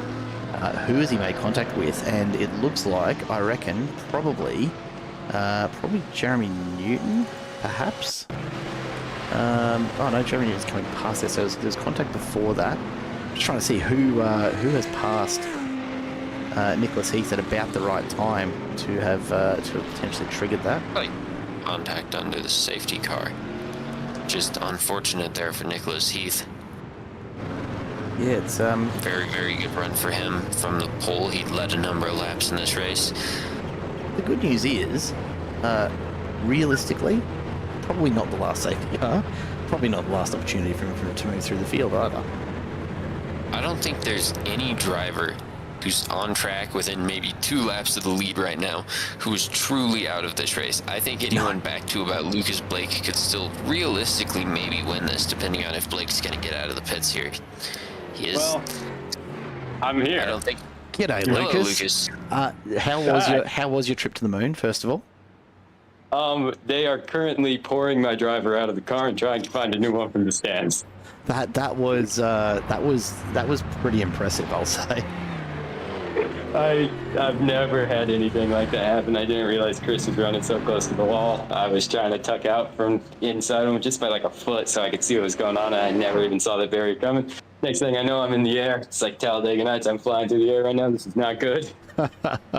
who has he made contact with, and it looks like, I reckon, probably Jeremy Newton, perhaps. Oh no, Jeremy Newton's coming past there, so there's contact before that. Just trying to see who has passed Nicholas Heath at about the right time to have potentially triggered that. Like contact under the safety car. Just unfortunate there for Nicholas Heath. Yeah, it's Very, very good run for him from the pole. He led a number of laps in this race. the good news is, realistically, probably not the last safety car, probably not the last opportunity for him to move through the field either. I don't think there's any driver who's on track within maybe 2 laps of the lead right now who is truly out of this race. I think anyone back to about Lucas Blake could still realistically maybe win this, depending on if Blake's going to get out of the pits here. He is. Well, I'm here. I don't think. G'day, Hello, Lucas. How was your trip to the moon? First of all, They are currently pouring my driver out of the car and trying to find a new one from the stands. that was pretty impressive, I'll say. I've never had anything like that happen. I didn't realize Chris was running so close to the wall. I was trying to tuck out from inside him just by like a foot so I could see what was going on, and I never even saw that barrier coming. Next thing I know, I'm in the air. It's like Talladega Nights. I'm flying through the air right now. This is not good.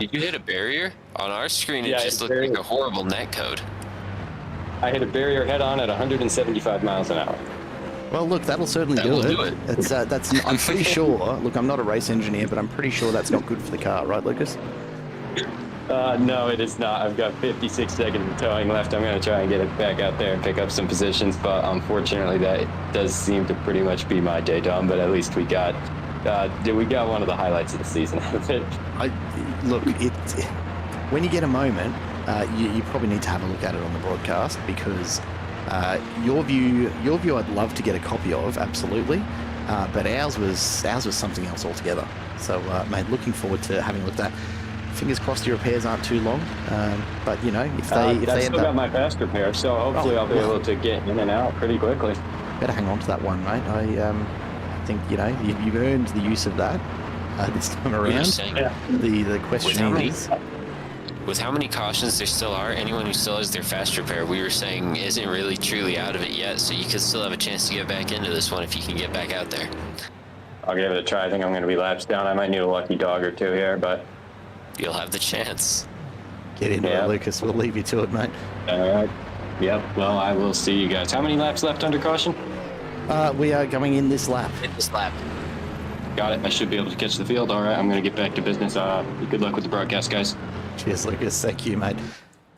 Did you hit a barrier? On our screen, it Yeah, just looked like a horrible net code. I hit a barrier head on at 175 miles an hour. Well, look, that'll certainly That will do do it. it. That's. I'm pretty sure. Look, I'm not a race engineer, but I'm pretty sure that's not good for the car, right, Lucas? No, it is not. I've got 56 seconds of towing left. I'm going to try and get it back out there and pick up some positions, but unfortunately that does seem to pretty much be my day done, but at least we got one of the highlights of the season out of it. When you get a moment, you probably need to have a look at it on the broadcast, because your view I'd love to get a copy of, absolutely, but ours was something else altogether. So, mate, looking forward to having a look at that. Fingers crossed your repairs aren't too long, but you know, if they I've end still up, got my fast repair, so hopefully I'll be able to get in and out pretty quickly. better hang on to that one, mate. I think you know you've earned the use of that this time We were around. saying, The question is, with how many cautions there still are, anyone who still has their fast repair, we were saying, isn't really truly out of it yet, so you could still have a chance to get back into this one if you can get back out there. I'll give it a try. I think I'm going to be laps down. I might need a lucky dog or two here, but You'll have the chance. get into Yeah. it, Lucas. We'll leave you to it, mate. all right. Yep. Well, I will see you guys. How many laps left under caution? We are going in this lap. Hit this lap. Got it. I should be able to catch the field. All right. I'm going to get back to business. Good luck with the broadcast, guys. Cheers, Lucas. Thank you, mate.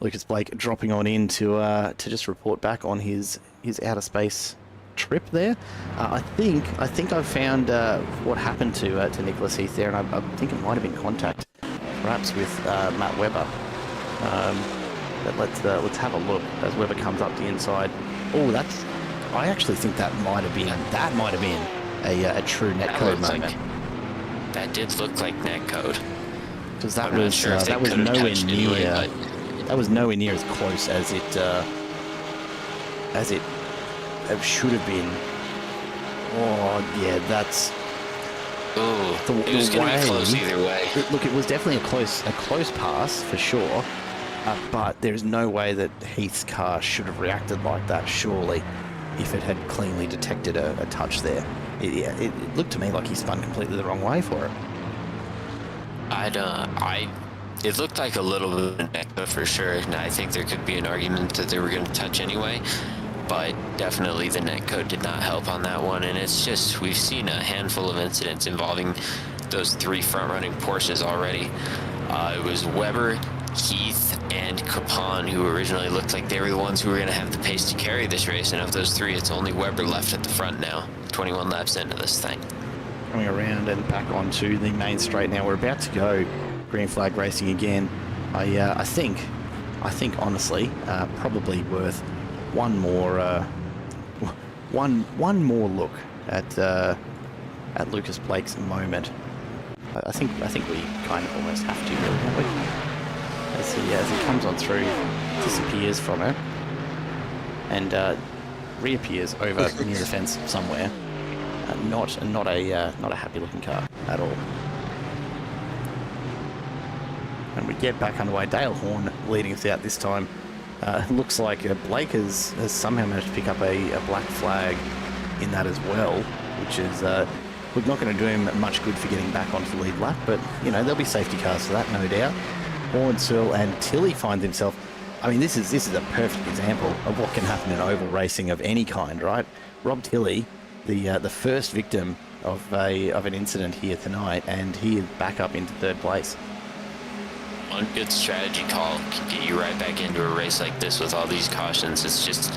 Lucas Blake dropping on in to just report back on his outer space trip there. I think I've found what happened to Nicholas Heath there, and I think it might have been contact, perhaps with Matt Webber. But let's have a look as Webber comes up the inside. Oh, I actually think that might have been a true netcode looked moment, That did look like net code. because that I'm not was sure if they that was could have nowhere touched near anyway, that was nowhere near as close as it should have been. Oh yeah, that's Ooh, it was going to be close either way. Look, it was definitely a close pass for sure, but there's no way that Heath's car should have reacted like that, surely, if it had cleanly detected a touch there. It looked to me like he spun completely the wrong way for it. It looked like a little bit of net code for sure, and I think there could be an argument that they were going to touch anyway, but definitely the net code did not help on that one, and it's just, we've seen a handful of incidents involving those 3 front-running Porsches already. It was Webber, Heath, and Capon, who originally looked like they were the ones who were going to have the pace to carry this race, and of those 3, it's only Webber left at the front now, 21 laps into this thing. Coming around and back onto the main straight now. We're about to go green flag racing again. I think honestly, probably worth one more look at Lucas Blake's moment. I think we kind of almost have to, really, don't we? As he comes on through, disappears from her, and reappears over near the fence somewhere. Not a happy looking car at all. and we get back underway. Dale Horn leading us out this time. Looks like Blake has somehow managed to pick up a black flag in that as well, which is we're not going to do him much good for getting back onto the lead lap, but you know, there'll be safety cars for that, no doubt. Horn, Searle and Tilly finds himself. I mean, this is a perfect example of what can happen in oval racing of any kind, right? Rob Tilley, the first victim of an incident here tonight, and he is back up into third place. One good strategy call can get you right back into a race like this with all these cautions. It's just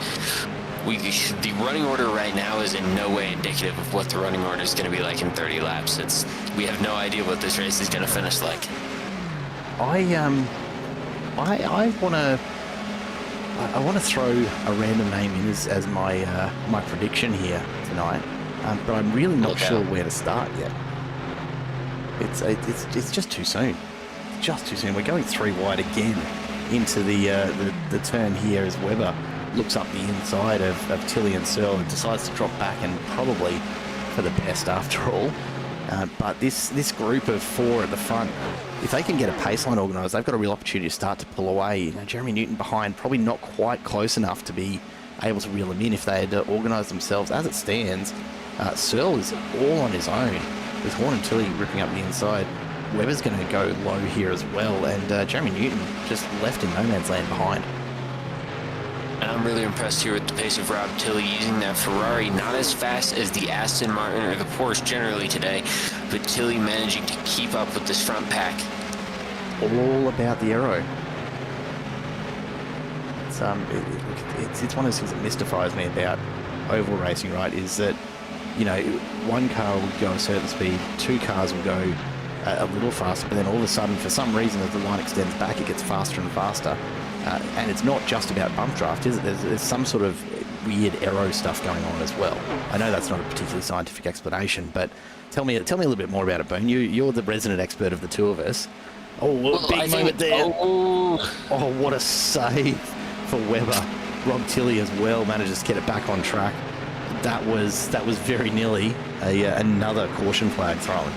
the running order right now is in no way indicative of what the running order is going to be like in 30 laps. We have no idea what this race is going to finish like. I want to throw a random name in as my prediction here tonight, but I'm really not sure where to start yet. It's just too soon. Just too soon. We're going 3 wide again into the turn here as Webber looks up the inside of Tilly and Searle and decides to drop back, and probably for the best after all. But this group of 4 at the front, if they can get a pace line organised, they've got a real opportunity to start to pull away. You know, Jeremy Newton behind, probably not quite close enough to be able to reel him in if they had organised themselves. As it stands, Searle is all on his own, with Horn and Tilly ripping up the inside. Webber's going to go low here as well, and Jeremy Newton just left in no man's land behind. And I'm really impressed here with the pace of Rob Tilley using that Ferrari, not as fast as the Aston Martin or the Porsche generally today, but Tilley managing to keep up with this front pack. All about the aero. It's one of those things that mystifies me about oval racing, right? Is that, you know, one car will go a certain speed, 2 cars will go a little faster, but then all of a sudden, for some reason, as the line extends back, it gets faster and faster. And it's not just about bump draft, is it? There's some sort of weird aero stuff going on as well. I know that's not a particularly scientific explanation, but tell me a little bit more about it, Boone. You're the resident expert of the two of us. Oh, big moment there. Oh, what a save for Webber. Rob Tilley as well manages to get it back on track. That was very nearly another caution flag thrown.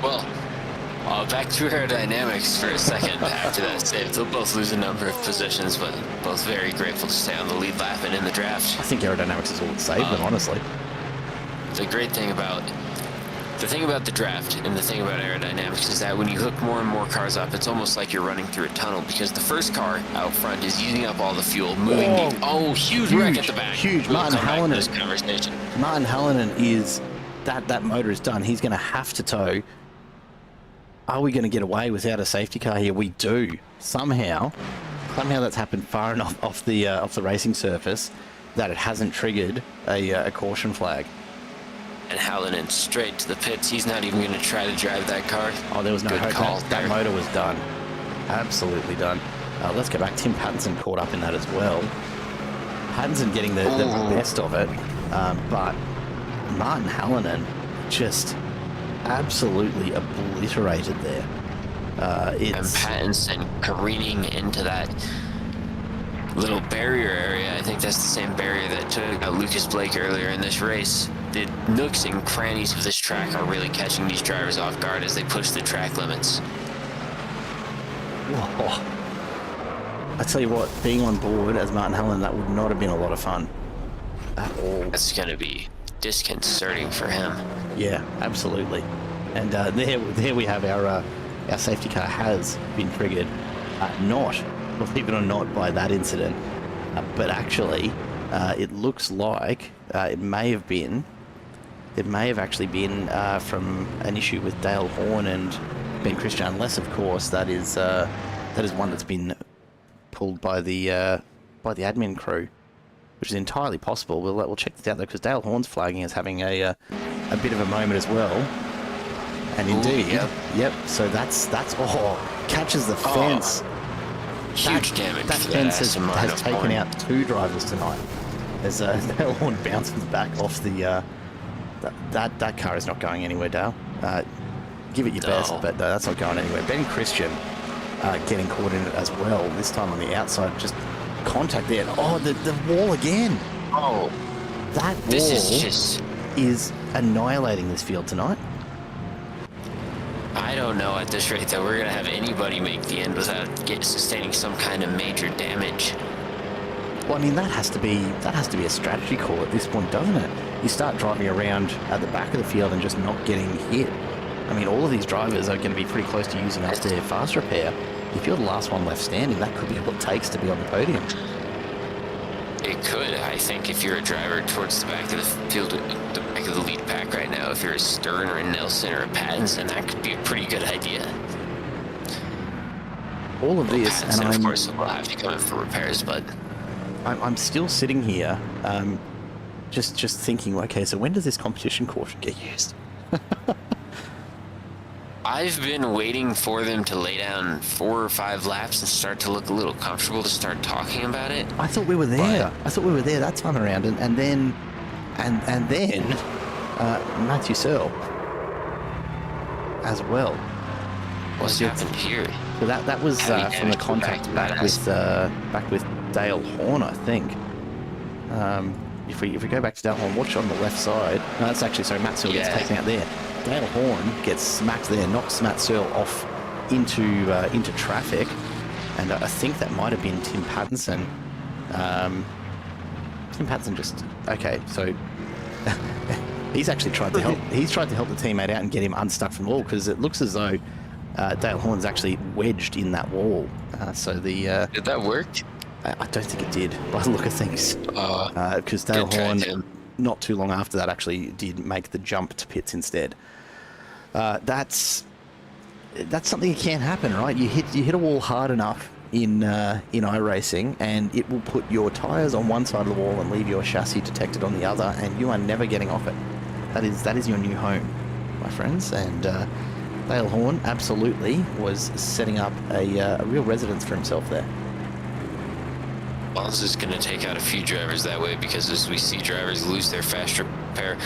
Well, back to aerodynamics for a second after that save. They'll both lose a number of positions, but both very grateful to stay on the lead lap and in the draft. I think aerodynamics is all that saved them, honestly. The thing about the draft and the thing about aerodynamics is that when you hook more and more cars up, it's almost like you're running through a tunnel, because the first car out front is using up all the fuel, moving deep. Oh, huge wreck at the back. Huge. We'll Martin Hallinan. This conversation. Martin Hallinan is that motor is done. He's going to have to tow. Are we going to get away without a safety car here? We do. Somehow that's happened far enough off the racing surface that it hasn't triggered a caution flag. And Hallinan straight to the pits. He's not even going to try to drive that car. Oh, there was no hope. Call that motor was done. Absolutely done. Let's go back. Tim Pattinson caught up in that as well. Pattinson getting the best of it, but Martin Hallinan just absolutely obliterated there. And Pattinson careening into that little barrier area. I think that's the same barrier that took out Lucas Blake earlier in this race. The nooks and crannies of this track are really catching these drivers off guard as they push the track limits. Whoa. I tell you what, being on board as Martin Hallinan, that would not have been a lot of fun at all. That's going to be disconcerting for him. Yeah, absolutely. And there we have our safety car has been triggered. Not, believe it or not, by that incident, but actually, it looks like it may have actually been from an issue with Dale Horn and Ben Christian, unless, of course, that is one that's been pulled by the admin crew, which is entirely possible. We'll check this out though, because Dale Horn's flagging as having a bit of a moment as well. And indeed, yep. So that's catches the fence. Huge damage. That fence has taken out 2 drivers tonight. As Dale Horn bounces back off the that car is not going anywhere, Dale. Give it your best, but that's not going anywhere. Ben Christian getting caught in it as well. This time on the outside, just contact there. Oh, the wall again. Oh, that wall is annihilating this field tonight. I don't know at this rate that we're going to have anybody make the end without sustaining some kind of major damage. Well, I mean, that has to be a strategy call at this point, doesn't it? You start driving around at the back of the field and just not getting hit. I mean, all of these drivers are going to be pretty close to using up their fast repair. If you're the last one left standing, that could be what it takes to be on the podium. It could. I think if you're a driver towards the back of the field, the back of the lead pack right now, if you're a Stern or a Nelson or a Pattinson, that could be a pretty good idea. All of this, Pattinson, and of course, will have to come in for repairs, but I'm still sitting here, just thinking, okay, so when does this competition caution get used? I've been waiting for them to lay down 4 or 5 laps and start to look a little comfortable to start talking about it. I thought we were there. I thought we were there that time around, and then Matthew Searle as well. What's happened here? So that was from the contact back with Dale Horn, I think. If we go back to Dale Horn, watch on the left side. No, that's actually, sorry, Matt Searle gets taken out there. Dale Horn gets smacked there, knocks Matt Searle off into traffic, and I think that might have been Tim Pattinson. Tim Pattinson just so he's actually tried to help. He's tried to help the teammate out and get him unstuck from the wall, because it looks as though Dale Horn's actually wedged in that wall. Did that work? I don't think it did, by the look of things. Because Dale Horn, not too long after that, actually did make the jump to pits instead. That's something that can happen, right? You hit a wall hard enough in iRacing, and it will put your tyres on one side of the wall and leave your chassis detected on the other, and you are never getting off it. That is your new home, my friends. And Dale Horn absolutely was setting up a real residence for himself there. Monza's going to take out a few drivers that way, because as we see drivers lose their fast repair,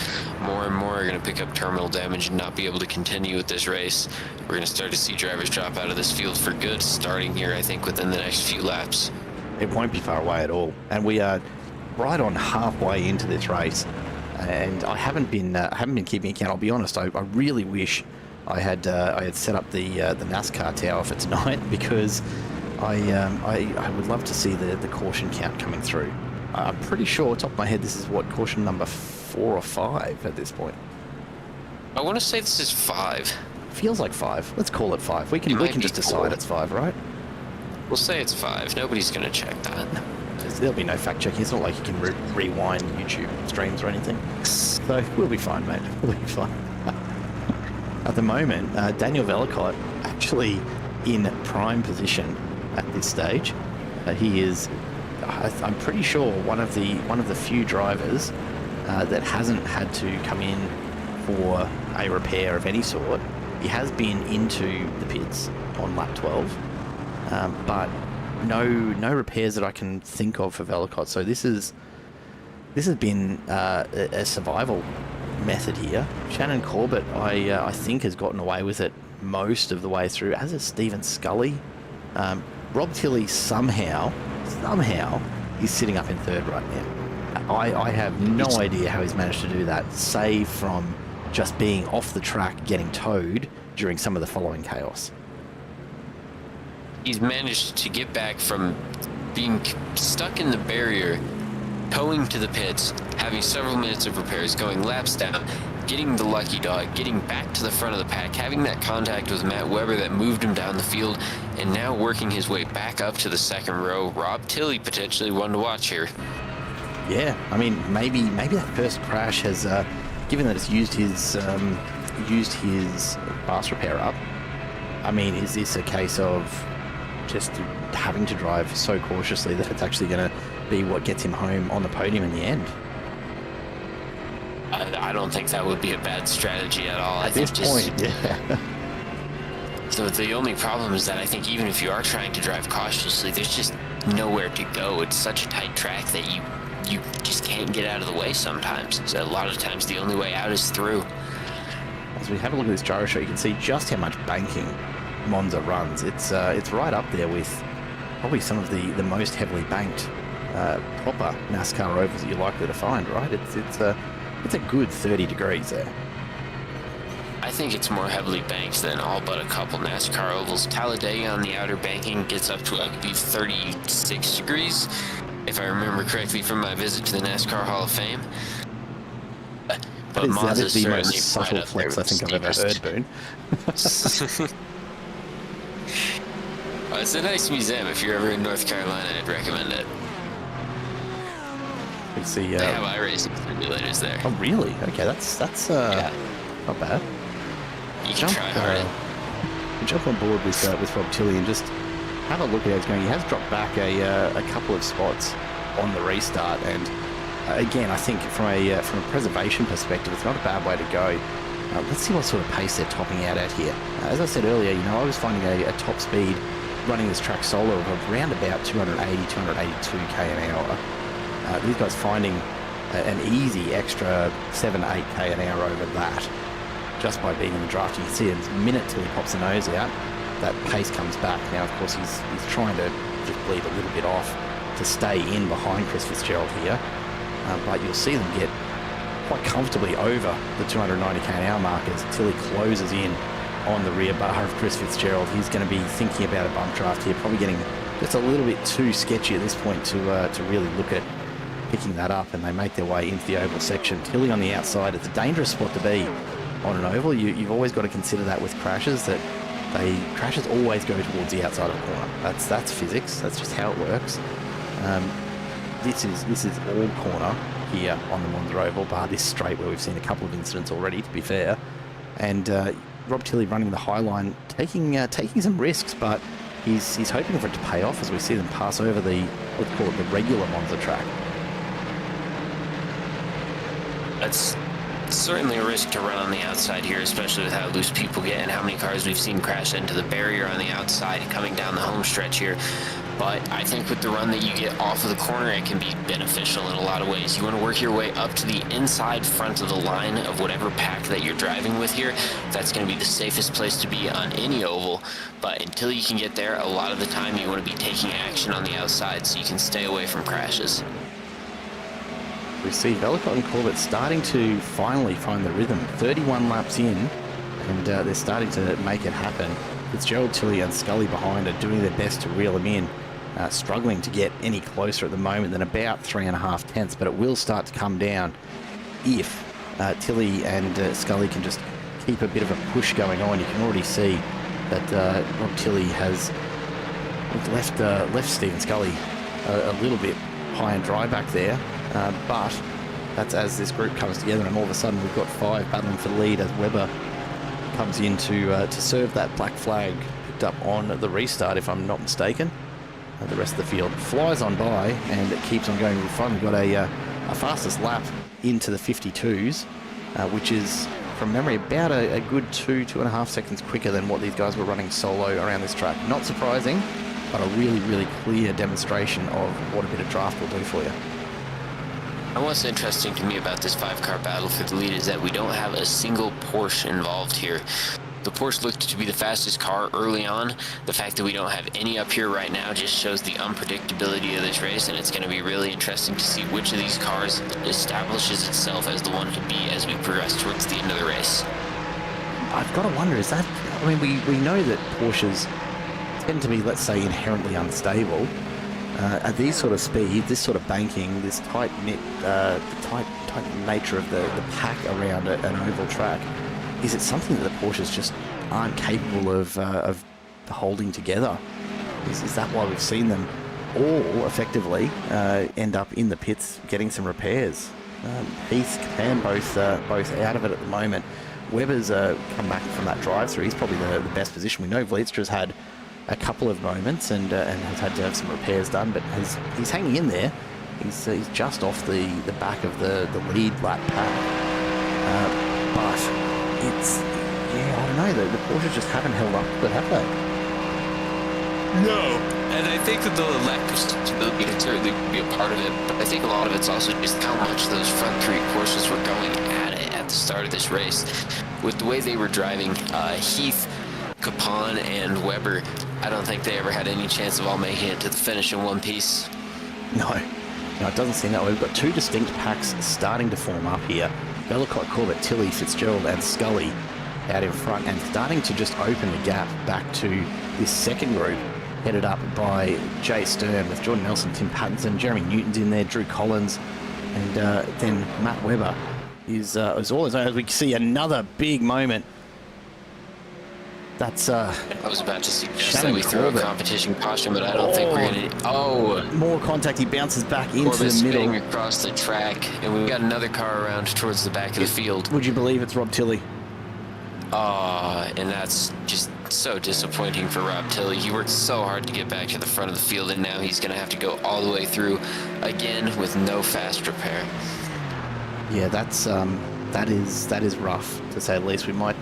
more and more are going to pick up terminal damage and not be able to continue with this race. We're going to start to see drivers drop out of this field for good, starting here, I think, within the next few laps. It won't be far away at all, and we are right on halfway into this race. And I haven't been keeping account. I'll be honest. I really wish I had set up the NASCAR tower for tonight, because I would love to see the caution count coming through. I'm pretty sure, top of my head, this is what, caution number 4 or 5 at this point. I want to say this is 5. Feels like 5. Let's call it 5. We can just decide it's 5, right? We'll say it's 5. Nobody's going to check that. There'll be no fact checking. It's not like you can rewind YouTube streams or anything. So we'll be fine, mate. We'll be fine. At the moment, Daniel Velicott actually in prime position at this stage. He is, I'm pretty sure, one of the few drivers that hasn't had to come in for a repair of any sort. He has been into the pits on lap 12, but no repairs that I can think of for Velicott. So this has been a survival method here. Shannon Corbett, I think, has gotten away with it most of the way through, as is Stephen Scully. Rob Tilley somehow is sitting up in third right now. I have no idea how he's managed to do that, save from just being off the track, getting towed during some of the following chaos. He's managed to get back from being stuck in the barrier, towing to the pits, having several minutes of repairs, going laps down, getting the lucky dog, getting back to the front of the pack, having that contact with Matt Weber that moved him down the field, and now working his way back up to the second row. Rob Tilley potentially one to watch here. Yeah, I mean, maybe that first crash has, given that it's used his fast repair up. I mean, is this a case of just having to drive so cautiously that it's actually going to be what gets him home on the podium in the end? I don't think that would be a bad strategy at all. At this point, yeah. So the only problem is that I think even if you are trying to drive cautiously, there's just nowhere to go. It's such a tight track that you just can't get out of the way sometimes. So a lot of times the only way out is through. As we have a look at this gyro shot, you can see just how much banking Monza runs. It's right up there with probably some of the most heavily banked proper NASCAR ovals that you're likely to find, right? It's a good 30 degrees there. I think it's more heavily banked than all but a couple NASCAR ovals. Talladega on the outer banking gets up to, I believe, 36 degrees, if I remember correctly from my visit to the NASCAR Hall of Fame. But That is the certainly most subtle right up there flex I with think the I've ever heard, steepest. Boone. Well, it's a nice museum. If you're ever in North Carolina, I'd recommend it. We see. They have iRacing simulators there. Oh, really? Okay, that's Yeah. not bad. You can try hard. We'll jump on board with Rob Tilley and just have a look at how he's going. He has dropped back a couple of spots on the restart, and again, I think from a preservation perspective, it's not a bad way to go. Let's see what sort of pace they're topping out at here. As I said earlier, I was finding a top speed running this track solo of around about 280, 282k an hour. These guys finding an easy extra 7-8k an hour over that just by being in the draft. You can see it the minute till he pops the nose out, that pace comes back. Now, of course, he's trying to just bleed a little bit off to stay in behind Chris Fitzgerald here, but you'll see them get quite comfortably over the 290k an hour mark as Tilley closes in on the rear bar of Chris Fitzgerald. He's going to be thinking about a bump draft here, probably getting just a little bit too sketchy at this point to really look at picking that up, and they make their way into the oval section. Tilley on the outside. It's a dangerous spot to be on an oval. You've always got to consider that with crashes, that crashes always go towards the outside of the corner. That's physics. That's just how it works. This is all corner here on the Monza Oval, bar this straight where we've seen a couple of incidents already, to be fair. And Rob Tilley running the high line, taking some risks, but he's hoping for it to pay off as we see them pass over let's call it the regular Monza track. That's certainly a risk to run on the outside here, especially with how loose people get and how many cars we've seen crash into the barrier on the outside coming down the home stretch here. But I think with the run that you get off of the corner, it can be beneficial in a lot of ways. You want to work your way up to the inside front of the line of whatever pack that you're driving with here. That's going to be the safest place to be on any oval. But until you can get there, a lot of the time you want to be taking action on the outside so you can stay away from crashes. We see Velicott and Corbett starting to finally find the rhythm. 31 laps in, and they're starting to make it happen. Fitzgerald, Tilley and Scully behind are doing their best to reel them in. Struggling to get any closer at the moment than about 3.5 tenths, but it will start to come down if Tilley and Scully can just keep a bit of a push going on. You can already see that Rob Tilley has left Stephen Scully a little bit high and dry back there, but that's as this group comes together, and all of a sudden we've got 5 battling for the lead as Webber comes in to serve that black flag picked up on the restart, if I'm not mistaken. The rest of the field flies on by, and it keeps on going. We've finally got a fastest lap into the 52s, which is, from memory, about a good 2.5 seconds quicker than what these guys were running solo around this track. Not surprising, but a really, really clear demonstration of what a bit of draft will do for you. And what's interesting to me about this 5-car battle for the lead is that we don't have a single Porsche involved here. The Porsche looked to be the fastest car early on. The fact that we don't have any up here right now just shows the unpredictability of this race, and it's going to be really interesting to see which of these cars establishes itself as the one to be as we progress towards the end of the race. I've got to wonder, is that... I mean, we know that Porsches tend to be, let's say, inherently unstable. At these sort of speeds, this sort of banking, this tight-knit, tight nature of the pack around an oval track, is it something that the Porsches just aren't capable of holding together? Is that why we've seen them all effectively end up in the pits getting some repairs? Heath and both out of it at the moment. Webber's come back from that drive-through. He's probably the best position. We know Vlietstra's had a couple of moments and has had to have some repairs done, but he's hanging in there. He's just off the back of the lead lap pack. But it's, I don't know, the Porsches just haven't held up, but have they? No. And I think that the lack of stability can certainly be a part of it, but I think a lot of it's also just how much those front 3 Porsches were going at it at the start of this race. With the way they were driving, Heath, Capon, and Webber, I don't think they ever had any chance of all making it to the finish in one piece. No, it doesn't seem that way. We've got 2 distinct packs starting to form up here. Velicott, Corbett, Tilley, Fitzgerald and Scully out in front and starting to just open the gap back to this second group, headed up by Jay Stern with Jordan Nelson, Tim Pattinson, Jeremy Newton's in there, Drew Collins, and then Matt Webber is all his own as we see another big moment. That's I was about to suggest Shannon that we throw Corbett. a competition caution, but I don't think we're going to... Oh! more contact. He bounces back into Corbett's the middle. spinning across the track, and we've got another car around towards the back of the field. Would you believe it's Rob Tilley? And that's just so disappointing for Rob Tilley. He worked so hard to get back to the front of the field, and now he's going to have to go all the way through again with no fast repair. Yeah, that is rough to say the least. We might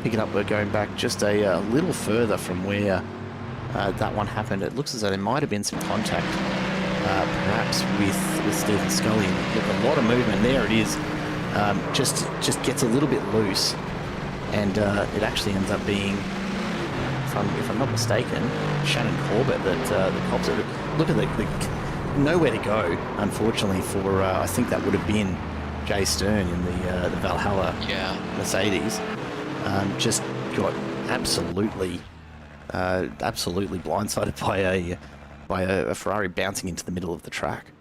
pick it up. We're going back just a little further from where that one happened. It looks as though there might have been some contact, perhaps with Stephen Scully. Look, a lot of movement. There it is. Just gets a little bit loose, and it actually ends up being, if I'm not mistaken, Shannon Corbett that cops it. Look at the nowhere to go, unfortunately, for I think that would have been Jay Stern in the Valhalla Mercedes. Just got absolutely blindsided by a Ferrari bouncing into the middle of the track.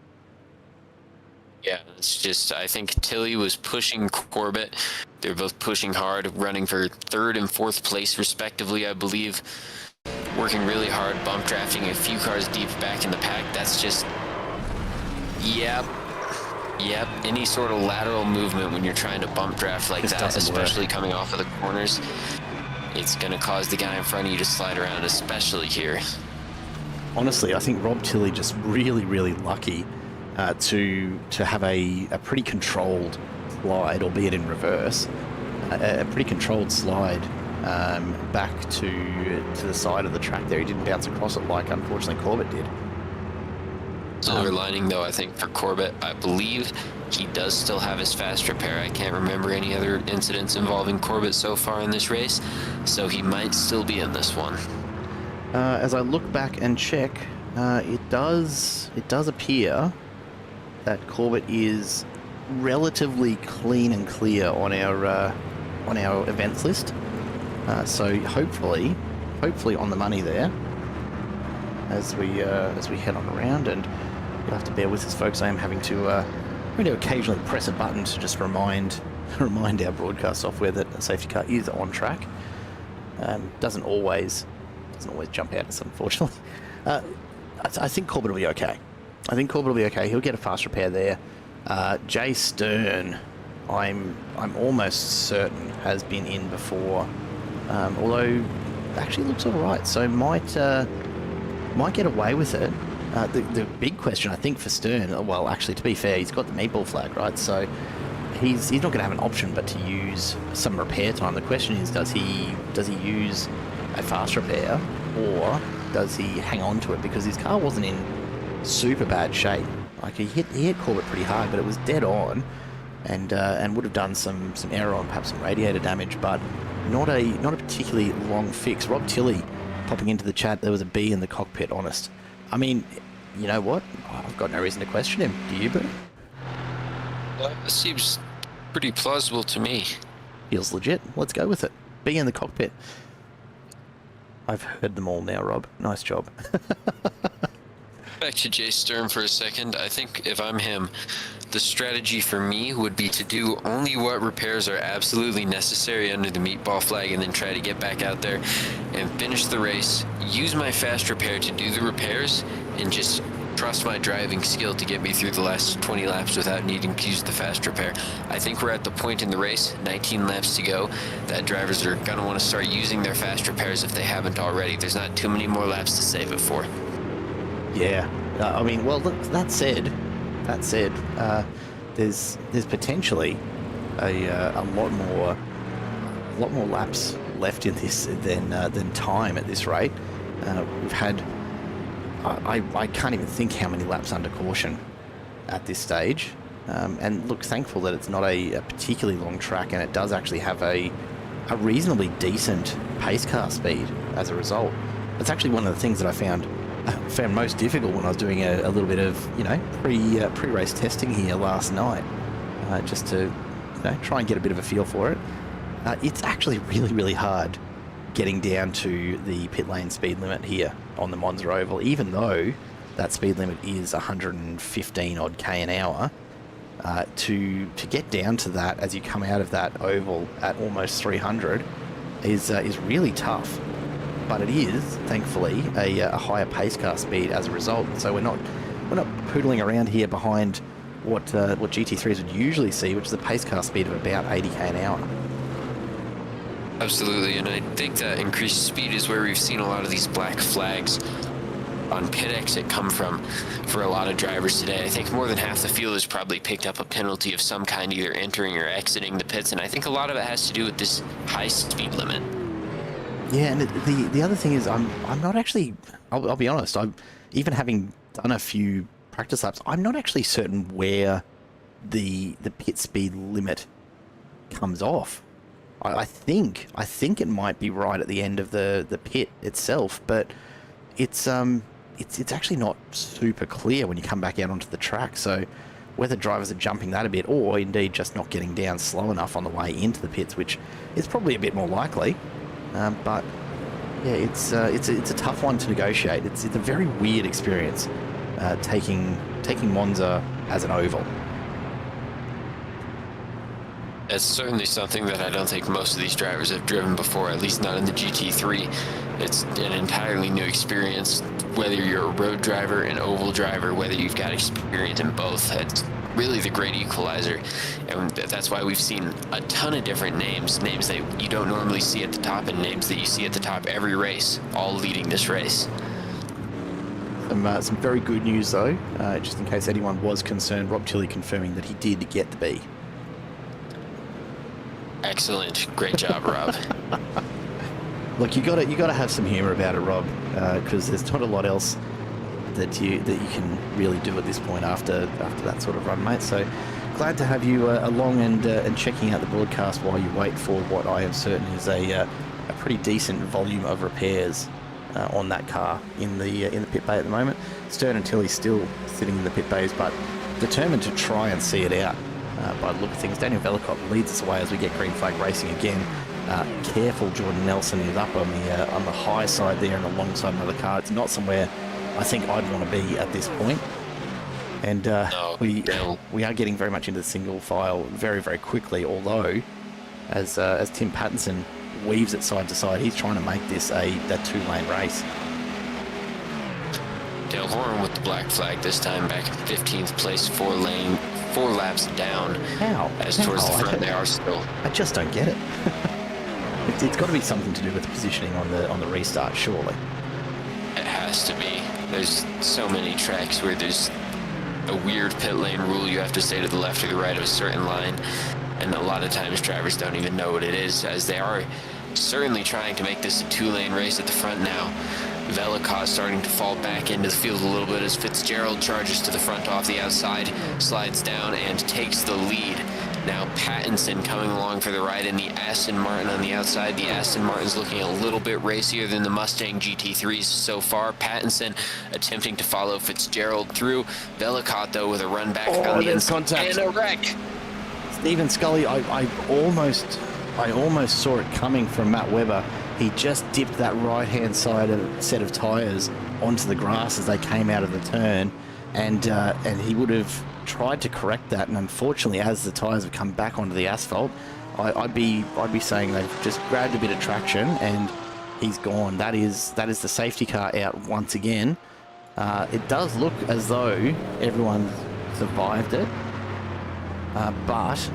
Yeah, it's just, I think Tilley was pushing Corbett. They're both pushing hard, running for third and fourth place respectively, I believe. Working really hard, bump drafting a few cars deep back in the pack. That's just, yep. Any sort of lateral movement when you're trying to bump draft like that, especially coming off of the corners, it's going to cause the guy in front of you to slide around, especially here. Honestly, I think Rob Tilley just really, really lucky to have a pretty controlled slide, albeit in reverse, a pretty controlled slide back to the side of the track there. He didn't bounce across it like, unfortunately, Corbett did. Silver lining, though, I think, for Corbett, I believe he does still have his fast repair. I can't remember any other incidents involving Corbett so far in this race, so he might still be in this one. As I look back and check, it does appear that Corbett is relatively clean and clear on our events list. So hopefully on the money there as we head on around, and you'll have to bear with us, folks. I am having to occasionally press a button to just remind our broadcast software that a safety car is on track. Doesn't always jump out at us, unfortunately. I think Corbett will be okay. He'll get a fast repair there. Jay Stern, I'm almost certain has been in before, although actually looks all right, so might get away with it. The big question, I think, for Stern, well, actually, to be fair, he's got the meatball flag, right? So he's not going to have an option but to use some repair time. The question is, does he use a fast repair, or does he hang on to it? Because his car wasn't in super bad shape. Like, he hit Corbett pretty hard, but it was dead on, and would have done some error on perhaps some radiator damage, but not a particularly long fix. Rob Tilley popping into the chat, there was a bee in the cockpit, honest. I mean, you know what? I've got no reason to question him. Do you, Bert? It seems pretty plausible to me. Feels legit. Let's go with it. Bee in the cockpit. I've heard them all now, Rob. Nice job. Back to Jay Stern for a second. I think if I'm him, the strategy for me would be to do only what repairs are absolutely necessary under the meatball flag, and then try to get back out there and finish the race, use my fast repair to do the repairs, and just trust my driving skill to get me through the last 20 laps without needing to use the fast repair. I think we're at the point in the race, 19 laps to go, that drivers are going to want to start using their fast repairs if they haven't already. There's not too many more laps to save it for. Yeah, I mean, well, that said, there's potentially a lot more laps left in this than time at this rate. We've had, I can't even think how many laps under caution at this stage. And look, thankful that it's not a particularly long track, and it does actually have a reasonably decent pace car speed as a result. That's actually one of the things that I found most difficult when I was doing a little bit of pre-race testing here last night, just to try and get a bit of a feel for it. It's actually really, really hard getting down to the pit lane speed limit here on the Monza Oval, even though that speed limit is 115 odd k an hour. To get down to that as you come out of that oval at almost 300 is really tough. But it is, thankfully, a higher pace car speed as a result. So we're not poodling around here behind what GT3s would usually see, which is a pace car speed of about 80k an hour. Absolutely, and I think that increased speed is where we've seen a lot of these black flags on pit exit come from for a lot of drivers today. I think more than half the field has probably picked up a penalty of some kind, either entering or exiting the pits, and I think a lot of it has to do with this high speed limit. Yeah, and the other thing is I'm not actually, I'll be honest, I'm even having done a few practice laps, I'm not actually certain where the pit speed limit comes off. I think it might be right at the end of the pit itself, but it's actually not super clear when you come back out onto the track. So whether drivers are jumping that a bit, or indeed just not getting down slow enough on the way into the pits, which is probably a bit more likely. But yeah, it's a tough one to negotiate. It's a very weird experience taking Monza as an oval. It's certainly something that I don't think most of these drivers have driven before, at least not in the GT3. It's an entirely new experience, whether you're a road driver, an oval driver, whether you've got experience in both. It's really the great equalizer, and that's why we've seen a ton of different names that you don't normally see at the top, and names that you see at the top every race, all leading this race. Some very good news though, just in case anyone was concerned, Rob Tilley confirming that he did get the B. Excellent, great job, Rob. Look, you gotta have some humour about it, Rob, because there's not a lot else that you can really do at this point after that sort of run, mate. So glad to have you along and checking out the broadcast while you wait for what I am certain is a pretty decent volume of repairs on that car in the pit bay at the moment. Stern and Tilley still sitting in the pit bays, but determined to try and see it out. By the look of things, Daniel Velikot leads us away as we get green flag racing again. Careful, Jordan Nelson is up on the high side there and alongside another car. It's not somewhere I think I'd want to be at this point. And we are getting very much into the single file very, very quickly, although as Tim Pattinson weaves it side to side, he's trying to make this a two-lane race. Dale Horan with the black flag this time, back in 15th place, 4 laps down. How? Towards the front they are still. I just don't get it. It's got to be something to do with the positioning on the restart, surely. It has to be. There's so many tracks where there's a weird pit lane rule. You have to stay to the left or the right of a certain line, and a lot of times drivers don't even know what it is, as they are certainly trying to make this a 2-lane race at the front now. Velikot starting to fall back into the field a little bit as Fitzgerald charges to the front off the outside, slides down and takes the lead. Now Pattinson coming along for the ride in the Aston Martin on the outside. The Aston Martin's looking a little bit racier than the Mustang GT3s so far. Pattinson attempting to follow Fitzgerald through. Velikot though with a run back on the inside contact. And a wreck. Stephen Scully, I almost saw it coming from Matt Webber. He just dipped that right-hand side set of tyres onto the grass as they came out of the turn, and he would have tried to correct that. And unfortunately, as the tyres have come back onto the asphalt, I'd be saying they've just grabbed a bit of traction and he's gone. That is the safety car out once again. It does look as though everyone survived it, but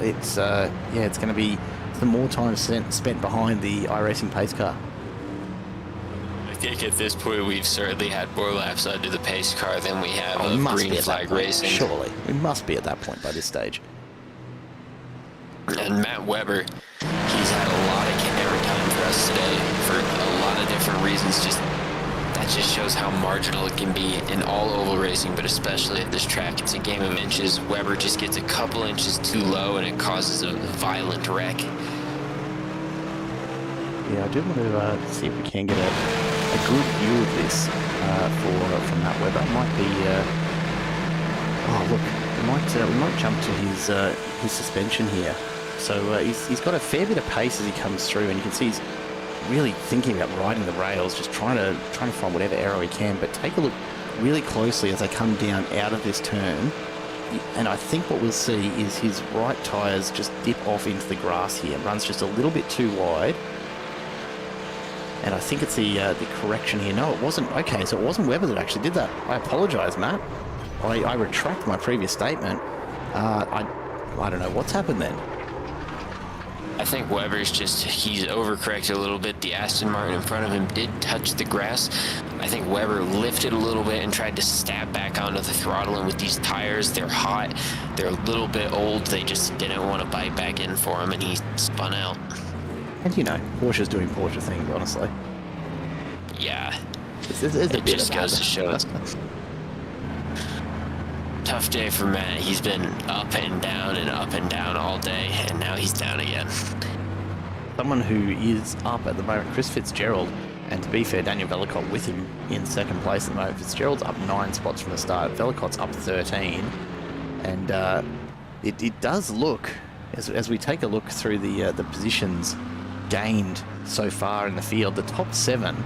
it's going to be the more time spent behind the iRacing pace car. I think at this point we've certainly had more laps under the pace car than we have We of must be green at flag that point, racing. surely. We must be at that point by this stage. And Matt Webber, he's had a lot of camera time for us today for a lot of different reasons. That just shows how marginal it can be in all oval racing, but especially at this track. It's a game of inches. Webber just gets a couple inches too low and it causes a violent wreck. Yeah, I do want to see if we can get a good view of this from Matt Webber. It might be. Oh, look, we might jump to his suspension here. So he's got a fair bit of pace as he comes through, and you can see he's really thinking about riding the rails, just trying to find whatever aero he can. But take a look really closely as they come down out of this turn, and I think what we'll see is his right tyres just dip off into the grass here. It runs just a little bit too wide, and I think it's the correction here. No, it wasn't. Okay, so it wasn't Webber that actually did that. I apologise, Matt. I retract my previous statement. I don't know what's happened then. I think he's overcorrected a little bit. The Aston Martin in front of him did touch the grass. I think Webber lifted a little bit and tried to stab back onto the throttle, and with these tires, they're hot, they're a little bit old, they just didn't want to bite back in for him, and he spun out. And you know, Porsche's doing Porsche things, honestly. Yeah. It just goes to show it's tough day for Matt. He's been up and down all day, and now he's down again. Someone who is up at the moment, Chris Fitzgerald, and to be fair, Daniel Vellacott with him in second place at the moment. Fitzgerald's up 9 spots from the start. Vellacott's up 13, and it does look, as we take a look through the positions gained so far in the field, the top 7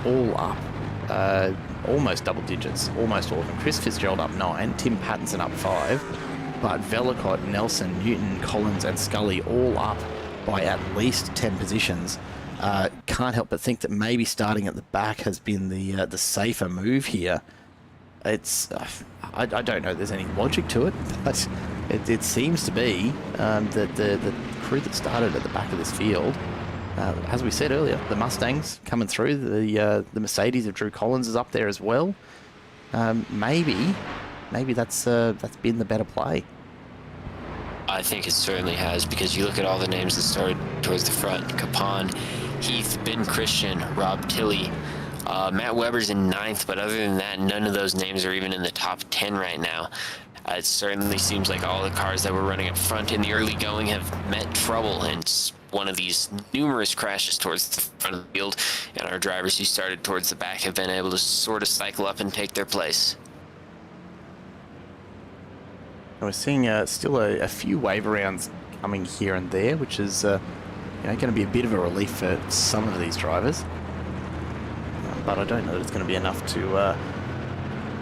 all up. Almost double digits, almost all of them. Chris Fitzgerald up 9, Tim Pattinson up 5, but Vellacott, Nelson, Newton, Collins and Scully all up by at least 10 positions. Can't help but think that maybe starting at the back has been the safer move here. It's I don't know if there's any logic to it, but it seems to be that the crew that started at the back of this field, as we said earlier, the Mustangs coming through, the Mercedes of Drew Collins is up there as well. Maybe that's been the better play. I think it certainly has, because you look at all the names that started towards the front: Capon, Heath, Ben Christian, Rob Tilley, Matt Webber's in 9th, but other than that, none of those names are even in the top 10 right now. It certainly seems like all the cars that were running up front in the early going have met trouble, and one of these numerous crashes towards the front of the field, and our drivers who started towards the back have been able to sort of cycle up and take their place. We're seeing still a few wave rounds coming here and there, which is going to be a bit of a relief for some of these drivers. But I don't know that it's going to be enough to. I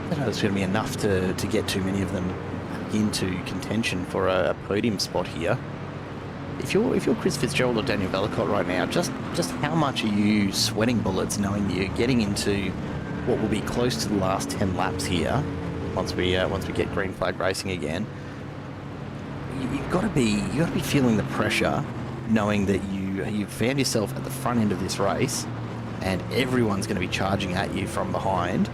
don't know it's going to be enough to get too many of them into contention for a podium spot here. If you're Chris Fitzgerald or Daniel Vellacott right now, just how much are you sweating bullets knowing that you're getting into what will be close to the last 10 laps here once we get green flag racing again? You've got to be feeling the pressure, knowing that you've found yourself at the front end of this race, and everyone's going to be charging at you from behind,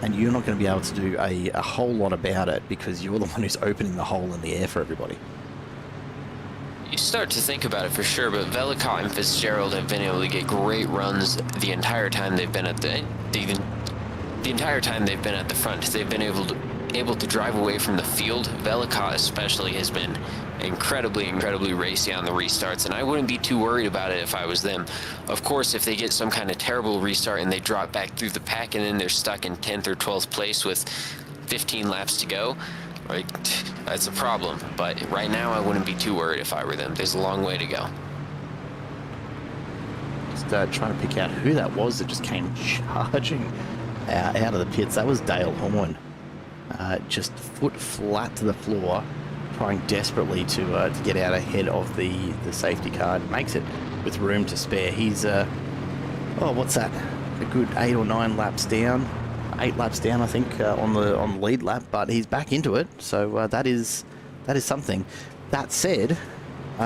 and you're not going to be able to do a whole lot about it because you're the one who's opening the hole in the air for everybody. You start to think about it for sure, but Vellacott and Fitzgerald have been able to get great runs the entire time they've been at the entire time they've been at the front. They've been able to drive away from the field. Vellacott especially has been incredibly racy on the restarts, and I wouldn't be too worried about it if I was them. Of course, if they get some kind of terrible restart and they drop back through the pack and then they're stuck in 10th or 12th place with 15 laps to go, right, that's a problem. But right now I wouldn't be too worried if I were them. There's a long way to go. Just trying to pick out who that was that just came charging out of the pits. That was Dale Horn. Just foot flat to the floor, trying desperately to get out ahead of the safety car. Makes it with room to spare. He's what's that? A good 8 or 9 laps down. 8 laps down, I think, on the lead lap, but he's back into it. So that is something. That said,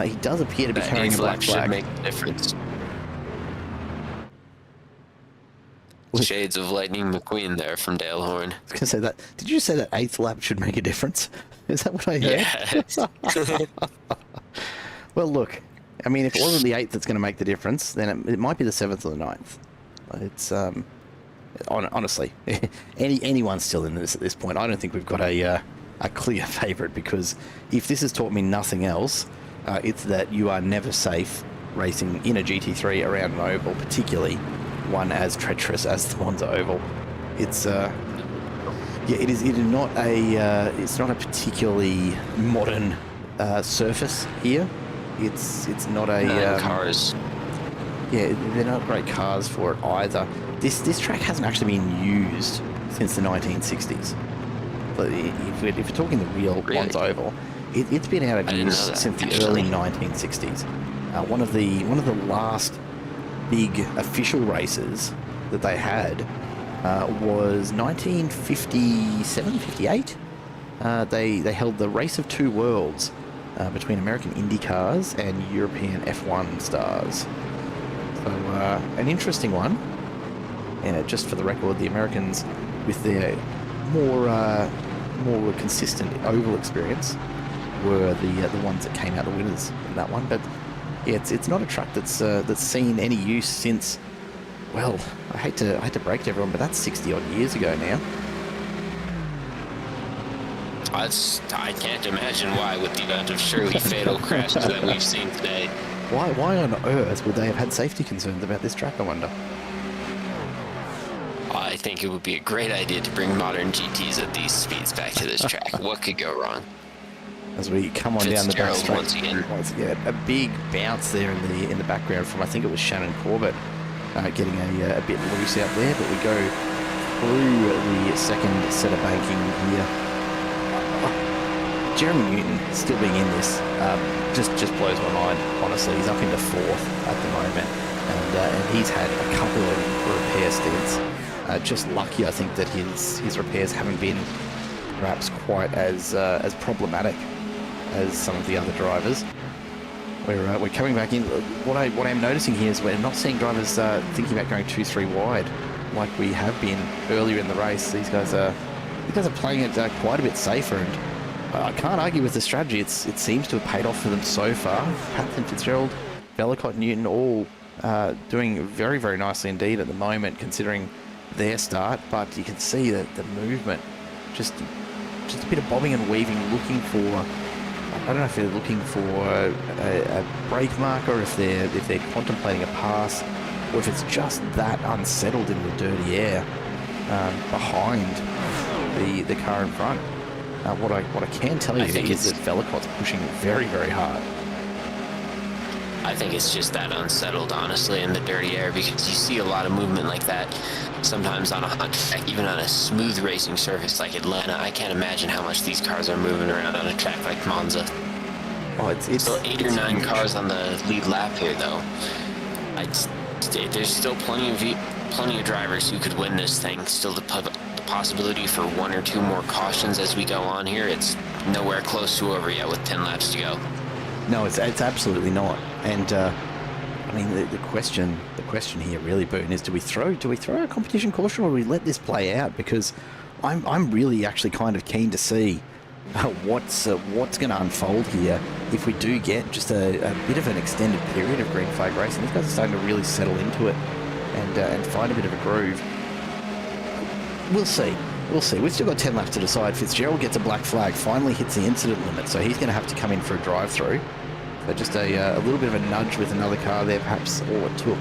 he does appear to be carrying a black flag. Should make a difference. Shades of Lightning McQueen there from Dale Horn. I was going to say that. Did you say that 8th lap should make a difference? Is that what I heard? Yeah. Well, look, I mean, if it wasn't the 8th that's going to make the difference, then it might be the 7th or the 9th. It's honestly, anyone's still in this at this point. I don't think we've got a clear favourite, because if this has taught me nothing else, it's that you are never safe racing in a GT3 around an oval, particularly one as treacherous as the Monza Oval. It's it is not a particularly modern surface here. It's not a cars. Yeah, they're not great cars for it either. This track hasn't actually been used since the 1960s. But if we're talking the real Monza Oval, it's been out of use since the early 1960s. One of the last big official races that they had was 1957, 58. They held the Race of Two Worlds between American Indy cars and European F1 stars. So an interesting one. Just for the record, the Americans with their more consistent oval experience were the ones that came out the winners in that one. But yeah, it's not a track that's seen any use since. Well, I hate to break to everyone, but that's 60 odd years ago now. I can't imagine why, with the amount of surely fatal crashes that we've seen today. Why on earth would they have had safety concerns about this track, I wonder? I think it would be a great idea to bring modern GTs at these speeds back to this track. What could go wrong? As we come on down the back straight, once again, a big bounce there in the background from, I think it was Shannon Corbett, getting a bit loose out there. But we go through the second set of banking here. Jeremy Newton still being in this just blows my mind, honestly. He's up into fourth at the moment, and he's had a couple of repair stints. Just lucky, I think, that his repairs haven't been perhaps quite as problematic as some of the other drivers. We're coming back in. What I'm noticing here is we're not seeing drivers thinking about going 2-3 wide like we have been earlier in the race. These guys are playing it quite a bit safer, and I can't argue with the strategy. It seems to have paid off for them so far. Patton, Fitzgerald, Bellicott, Newton, all doing very, very nicely indeed at the moment, considering their start. But you can see that the movement, just a bit of bobbing and weaving, looking for, I don't know if they're looking for a brake mark, or if they're contemplating a pass, or if it's just that unsettled in the dirty air behind the car in front. What I can tell you is that Bellicott's pushing very, very hard. I think it's just that unsettled, honestly, in the dirty air, because you see a lot of movement like that sometimes on a hot track, even on a smooth racing surface like Atlanta. I can't imagine how much these cars are moving around on a track like Monza. Oh, it's still 8 or 9 cars on the lead lap here, though. There's still plenty of drivers who could win this thing. Still the possibility for 1 or 2 more cautions as we go on here. It's nowhere close to over yet with 10 laps to go. No, it's absolutely not. And I mean, the question here really, Boone, is do we throw a competition caution, or do we let this play out? Because I'm really actually kind of keen to see what's going to unfold here if we do get just a bit of an extended period of green flag racing. These guys are starting to really settle into it and find a bit of a groove. We'll see. We've still got 10 laps to decide. Fitzgerald gets a black flag, finally hits the incident limit, so he's going to have to come in for a drive-through. So just a little bit of a nudge with another car there, perhaps all it took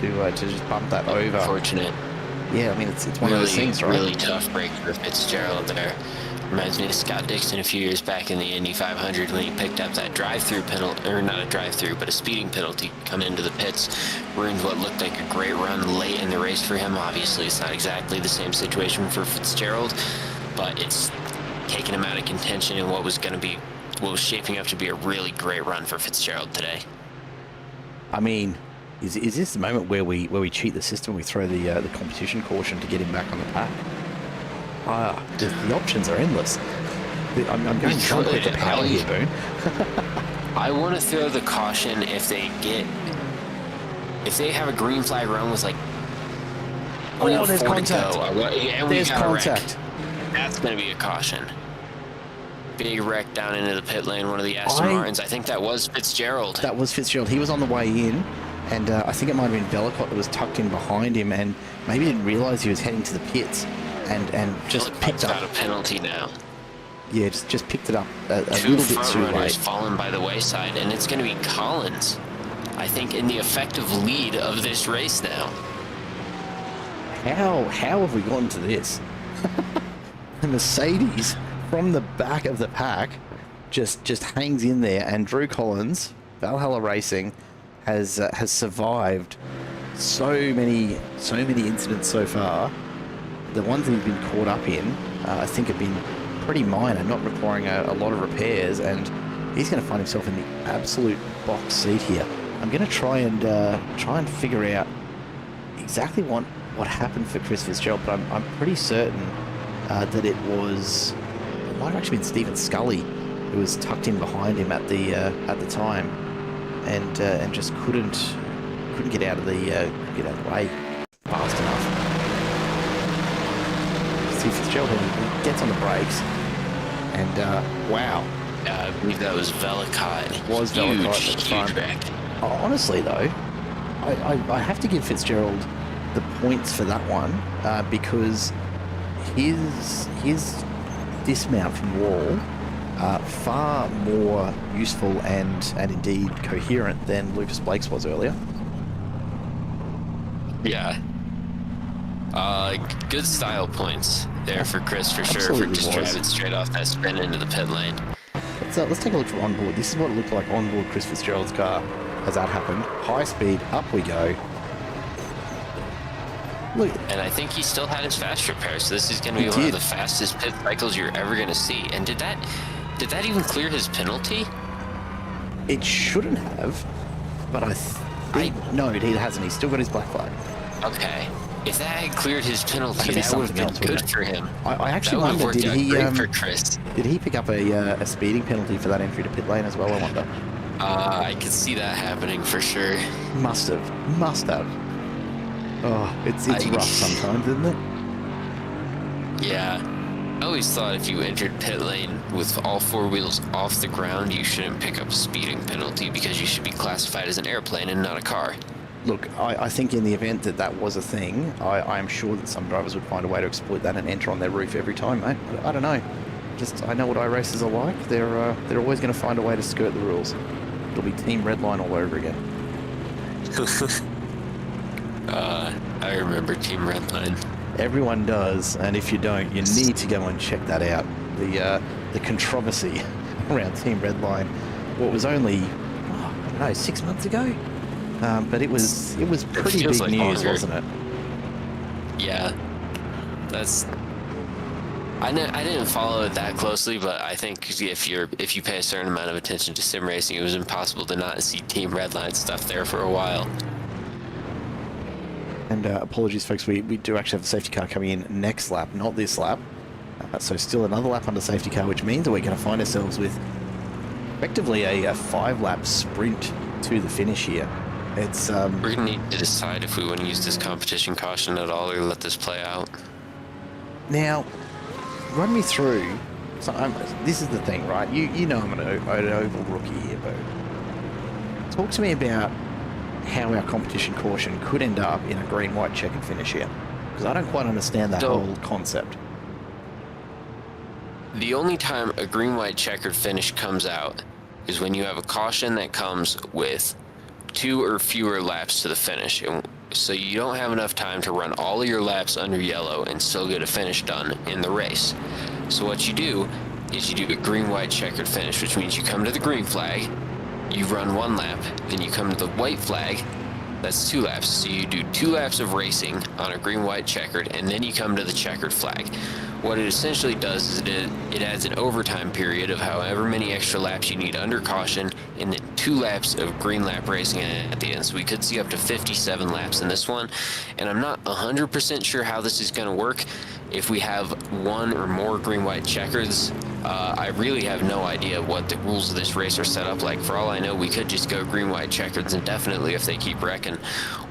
to just bump that over. Fortunate. Yeah, I mean, it's one of those things, right? Really tough break for Fitzgerald there. Reminds me of Scott Dixon a few years back in the Indy 500 when he picked up that drive-through penalty, or not a drive-through, but a speeding penalty coming into the pits. Ruined what looked like a great run late in the race for him. Obviously, it's not exactly the same situation for Fitzgerald, but it's taken him out of contention in what was shaping up to be a really great run for Fitzgerald today. I mean, is this the moment where we cheat the system? We throw the competition caution to get him back on the pack? The options are endless. I'm going drunk with the power here, Boone. I want to throw the caution if they have a green flag run with like there's contact. There's contact. That's going to be a caution. Big wreck down into the pit lane, one of the Aston Martins. I think that was Fitzgerald. That was Fitzgerald. He was on the way in, and I think it might have been Bellicott that was tucked in behind him, and maybe didn't realise he was heading to the pits. And just picked up a penalty now. Yeah, just picked it up a little bit too late. Fallen by the wayside, and it's going to be Collins, I think, in the effective lead of this race now. How have we gotten to this? The Mercedes from the back of the pack just hangs in there, and Drew Collins Valhalla Racing has survived so many incidents so far. The ones that he's been caught up in, I think, have been pretty minor, not requiring a lot of repairs, and he's going to find himself in the absolute box seat here. I'm going to try and figure out exactly what happened for Chris Fitzgerald, but I'm pretty certain that it might have actually been Stephen Scully who was tucked in behind him at the time, and just couldn't get out of the way fast enough. Steve Fitzgerald he gets on the brakes, and wow. I believe that was Velicott. It was Velicott at the front. Wreck. Honestly, though, I have to give Fitzgerald the points for that one because his dismount from wall far more useful and indeed coherent than Lucas Blake's was earlier. Yeah. Good style points there for Chris for sure, Absolutely for just driving straight off that spin into the pit lane. Let's take a look from onboard. This is what it looked like onboard Chris Fitzgerald's car as that happened. High speed, up we go. Look, And I think he still had his fast repair, so this is going to be one of the fastest pit cycles you're ever going to see. And did that even clear his penalty? it shouldn't have, but no, it hasn't. He's still got his black flag. Okay. If that had cleared his penalty, That'd be that would have something been else, good for him. I actually that would wonder, have worked out great for Chris. did he pick up a speeding penalty for that entry to pit lane as well, I wonder? I could see that happening for sure. Must have. Oh, it's rough sometimes, isn't it? Yeah. I always thought if you entered pit lane with all four wheels off the ground, you shouldn't pick up a speeding penalty because you should be classified as an airplane and not a car. Look, I think in the event that was a thing, I am sure that some drivers would find a way to exploit that and enter on their roof every time, mate. I don't know. I know what iRacers are like. They're always going to find a way to skirt the rules. It'll be Team Redline all over again. I remember Team Redline. Everyone does, and if you don't, you need to go and check that out. The controversy around Team Redline, what was only, I don't know, 6 months ago? But it was pretty big like news, longer. wasn't it? Yeah. I didn't follow it that closely, but I think if you pay a certain amount of attention to sim racing, it was impossible to not see Team Redline stuff there for a while. And apologies, folks, we do actually have the safety car coming in next lap, not this lap. So still another lap under safety car, which means that we're going to find ourselves with effectively a 5-lap sprint to the finish here. It's We're going to need to decide if we want to use this competition caution at all or let this play out. Now, run me through. So this is the thing, right? You know I'm an oval rookie here, but talk to me about how our competition caution could end up in a green-white checkered finish here, because I don't quite understand that whole concept. The only time a green-white checkered finish comes out is when you have a caution that comes with 2 or fewer laps to the finish. And so you don't have enough time to run all of your laps under yellow and still get a finish done in the race. So what you do is you do a green-white checkered finish, which means you come to the green flag, you run 1 lap, then you come to the white flag, that's 2 laps. So you do 2 laps of racing on a green-white checkered, and then you come to the checkered flag. What it essentially does is it adds an overtime period of however many extra laps you need under caution, and then 2 laps of green lap racing at the end. So we could see up to 57 laps in this one, and I'm not 100% sure how this is going to work. If we have 1 or more green-white checkers, I really have no idea what the rules of this race are set up like. For all I know, we could just go green-white checkers indefinitely if they keep wrecking,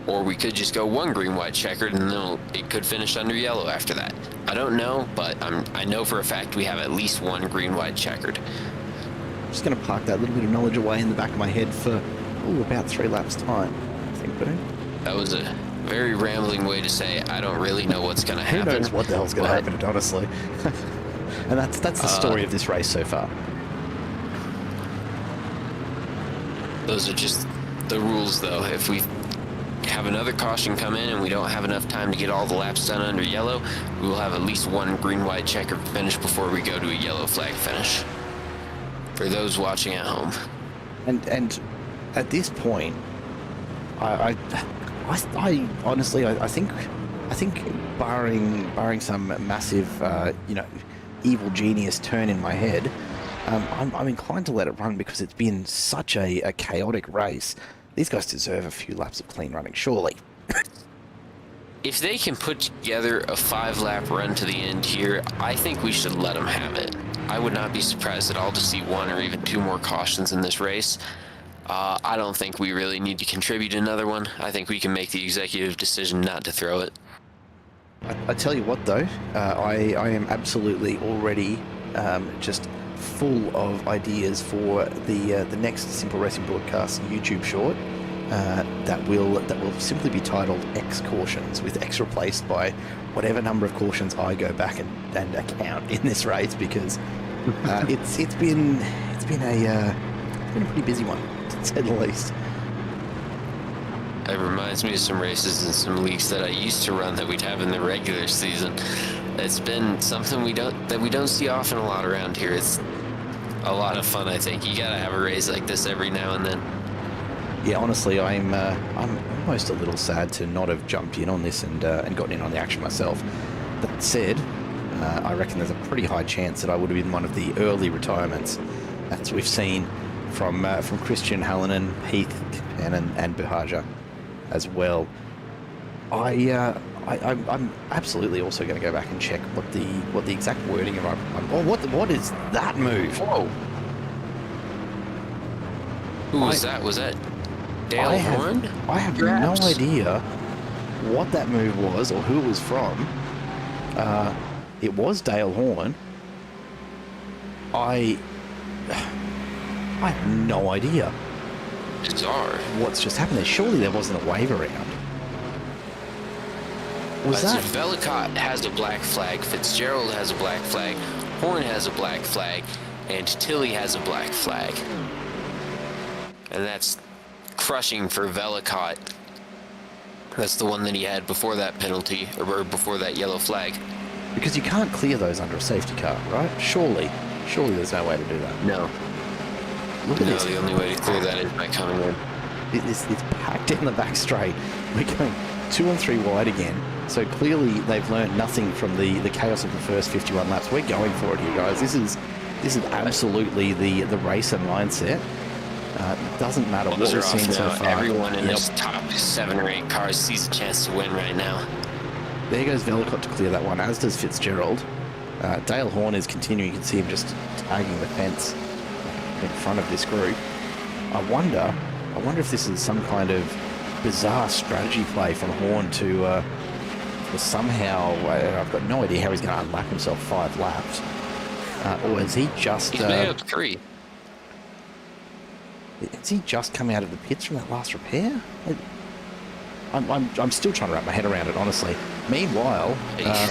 or we could just go 1 green-white checkered and then it could finish under yellow after that. I don't know, but I know for a fact we have at least 1 green-white checkered. I'm just going to park that little bit of knowledge away in the back of my head for about 3 laps time, I think, Boone. That was a very rambling way to say I don't really know what's going to happen. Who knows what the hell's going to happen, honestly. And that's the story of this race so far. Those are just the rules, though. If we have another caution come in and we don't have enough time to get all the laps done under yellow, we will have at least 1 green-white checkered finish before we go to a yellow flag finish. For those watching at home. And at this point, I honestly, I think barring some massive, evil genius turn in my head, I'm inclined to let it run because it's been such a chaotic race. These guys deserve a few laps of clean running, surely. If they can put together a 5-lap run to the end here, I think we should let them have it. I would not be surprised at all to see 1 or even 2 more cautions in this race. I don't think we really need to contribute another one. I think we can make the executive decision not to throw it. I tell you what, though, I am absolutely already just full of ideas for the next Simple Racing Broadcast YouTube short that will simply be titled X Cautions, with X replaced by whatever number of cautions I go back and account in this race, because it's been a pretty busy one, to say the least. It reminds me of some races and some leagues that I used to run that we'd have in the regular season. It's been something we don't see often a lot around here. It's a lot of fun, I think. You gotta have a race like this every now and then. Yeah, honestly, I'm almost a little sad to not have jumped in on this and gotten in on the action myself. That said, I reckon there's a pretty high chance that I would have been one of the early retirements, as we've seen from Christian, Hallinan, Heath, and Buhaja as well. I'm absolutely also going to go back and check what the exact wording of what is that move? Whoa! Who was that? Was that Dale Horn? I have no idea what that move was or who it was from. It was Dale Horn. I have no idea. Bizarre. What's just happened there? Surely there wasn't a wave around. Was that? Velicott has a black flag, Fitzgerald has a black flag, Horn has a black flag, and Tilley has a black flag. And that's crushing for Velicott. That's the one that he had before that penalty, or before that yellow flag. Because you can't clear those under a safety car, right? Surely there's no way to do that. No. Look at this. The only way to clear that is by coming in. It's packed in the back straight. We're going 2 and 3 wide again. So clearly they've learned nothing from the chaos of the first 51 laps. We're going for it here, guys. This is absolutely the racer mindset. It doesn't matter what we're seeing so far. Everyone in this top 7 or 8 cars sees a chance to win right now. There goes Velicott to clear that one, as does Fitzgerald. Dale Horn is continuing. You can see him just tagging the fence in front of this group. I wonder if this is some kind of bizarre strategy play from Horn to somehow, I've got no idea how he's going to unlap himself 5 laps. Or is he just... He's made up 3. Is he just coming out of the pits from that last repair? I'm still trying to wrap my head around it, honestly. Meanwhile,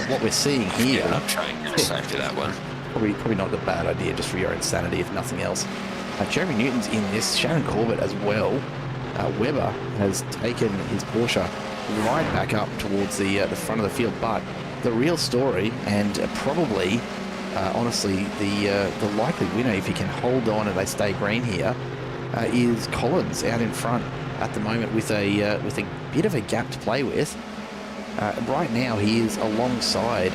what we're seeing here... Yeah, I'm trying to decipher that one. Probably not a bad idea, just for your own sanity, if nothing else. Jeremy Newton's in this, Shannon Corbett as well. Webber has taken his Porsche right back up towards the front of the field, but the real story, and probably, honestly, the likely winner, if he can hold on and they stay green here, is Collins out in front at the moment with a bit of a gap to play with. Right now, he is alongside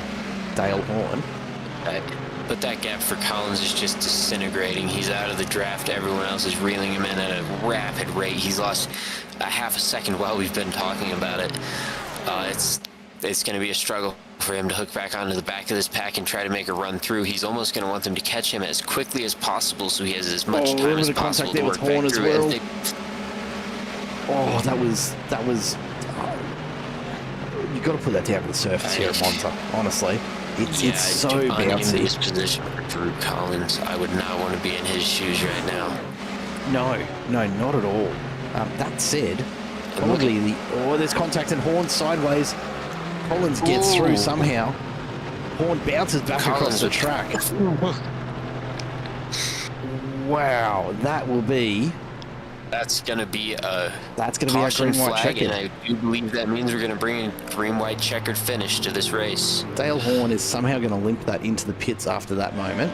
Dale Horn. But that gap for Collins is just disintegrating. He's out of the draft. Everyone else is reeling him in at a rapid rate. He's lost a half a second while we've been talking about it. It's going to be a struggle for him to hook back onto the back of this pack and try to make a run through. He's almost going to want them to catch him as quickly as possible so he has as much time as possible to work back through it. Oh, that was you got to put that down to the surface here at Monza, honestly. It's so bouncy. In this position for Drew Collins, I would not want to be in his shoes right now. No, not at all. That said, probably there's contact and Horn sideways. Collins gets through somehow. Horn bounces back across the track. Wow, that will be... That's going to be a green white checkered. And I do believe that means we're going to bring a green white checkered finish to this race. Dale Horn is somehow going to limp that into the pits after that moment.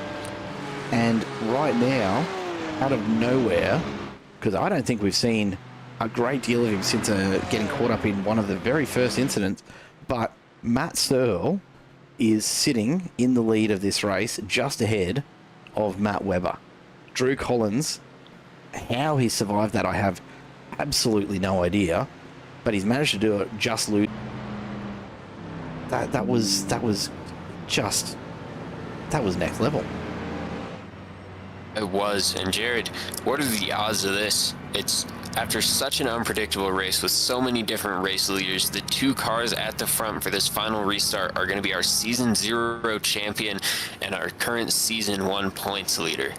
And right now, out of nowhere, because I don't think we've seen a great deal of him since getting caught up in one of the very first incidents. But Matt Searle is sitting in the lead of this race, just ahead of Matt Webber. Drew Collins, how he survived that, I have absolutely no idea, but he's managed to do it just loot. That was next level. It was. And Jared, what are the odds of this? It's after such an unpredictable race with so many different race leaders, the two cars at the front for this final restart are going to be our Season 0 champion and our current Season 1 points leader.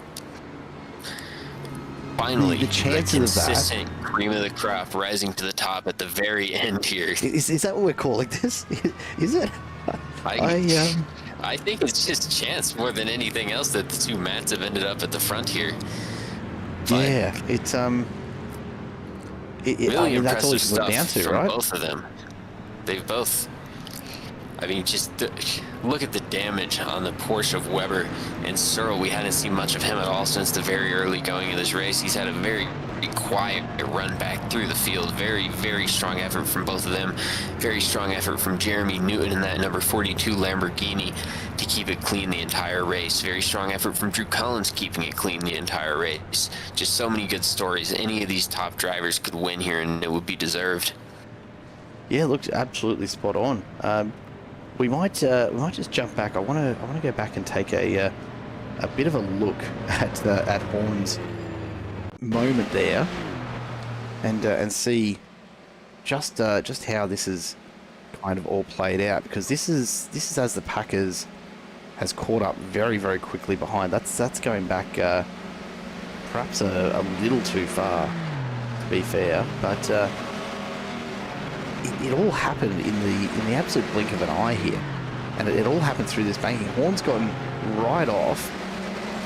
Finally, the chances of that, cream of the crop rising to the top at the very end here. Is that what we're calling this? Is it? I think it's just chance more than anything else that the two Matts have ended up at the front here. But yeah, it's really that's all impressive it's stuff down to, from right? both of them. They've both. I mean, just look at the damage on the Porsche of Webber and Searle. We hadn't seen much of him at all since the very early going of this race. He's had a very quiet run back through the field. Very, very strong effort from both of them. Very strong effort from Jeremy Newton in that number 42 Lamborghini to keep it clean the entire race. Very strong effort from Drew Collins keeping it clean the entire race. Just so many good stories. Any of these top drivers could win here and it would be deserved. Yeah, looked absolutely spot on. We might just jump back. I want to go back and take a bit of a look at Horn's moment there, and see just how this is kind of all played out, because this is as the Packers has caught up very, very quickly behind. That's going back perhaps a little too far, to be fair, but. It all happened in the absolute blink of an eye here, and it all happened through this banking. Horn's gotten right off,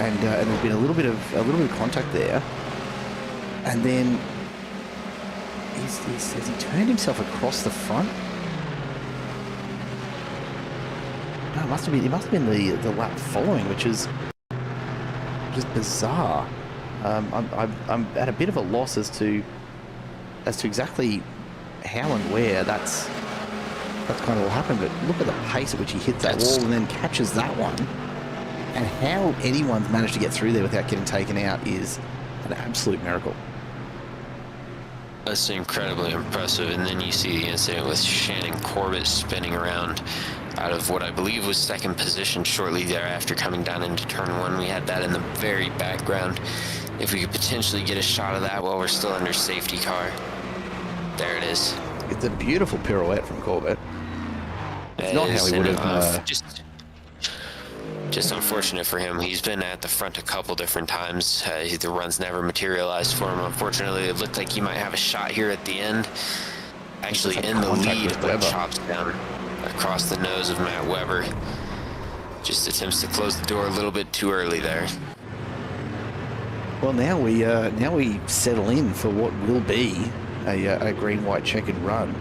and there's been a little bit of contact there, and then has he turned himself across the front? No, it must have been the lap following, which is just bizarre. I'm at a bit of a loss as to exactly how and where that's kind of all happened, but look at the pace at which he hits that wall and then catches that one, and how anyone's managed to get through there without getting taken out is an absolute miracle. That's incredibly impressive. And then you see the incident with Shannon Corbett spinning around out of what I believe was second position shortly thereafter, coming down into turn one. We had that in the very background. If we could potentially get a shot of that while we're still under safety car. There it is. It's a beautiful pirouette from Corbett. It's not how he would have. Just unfortunate for him. He's been at the front a couple different times. The run's never materialized for him. Unfortunately, it looked like he might have a shot here at the end. Actually in the lead, but chops down across the nose of Matt Webber. Just attempts to close the door a little bit too early there. Well, now we settle in for what will be a green-white checkered run.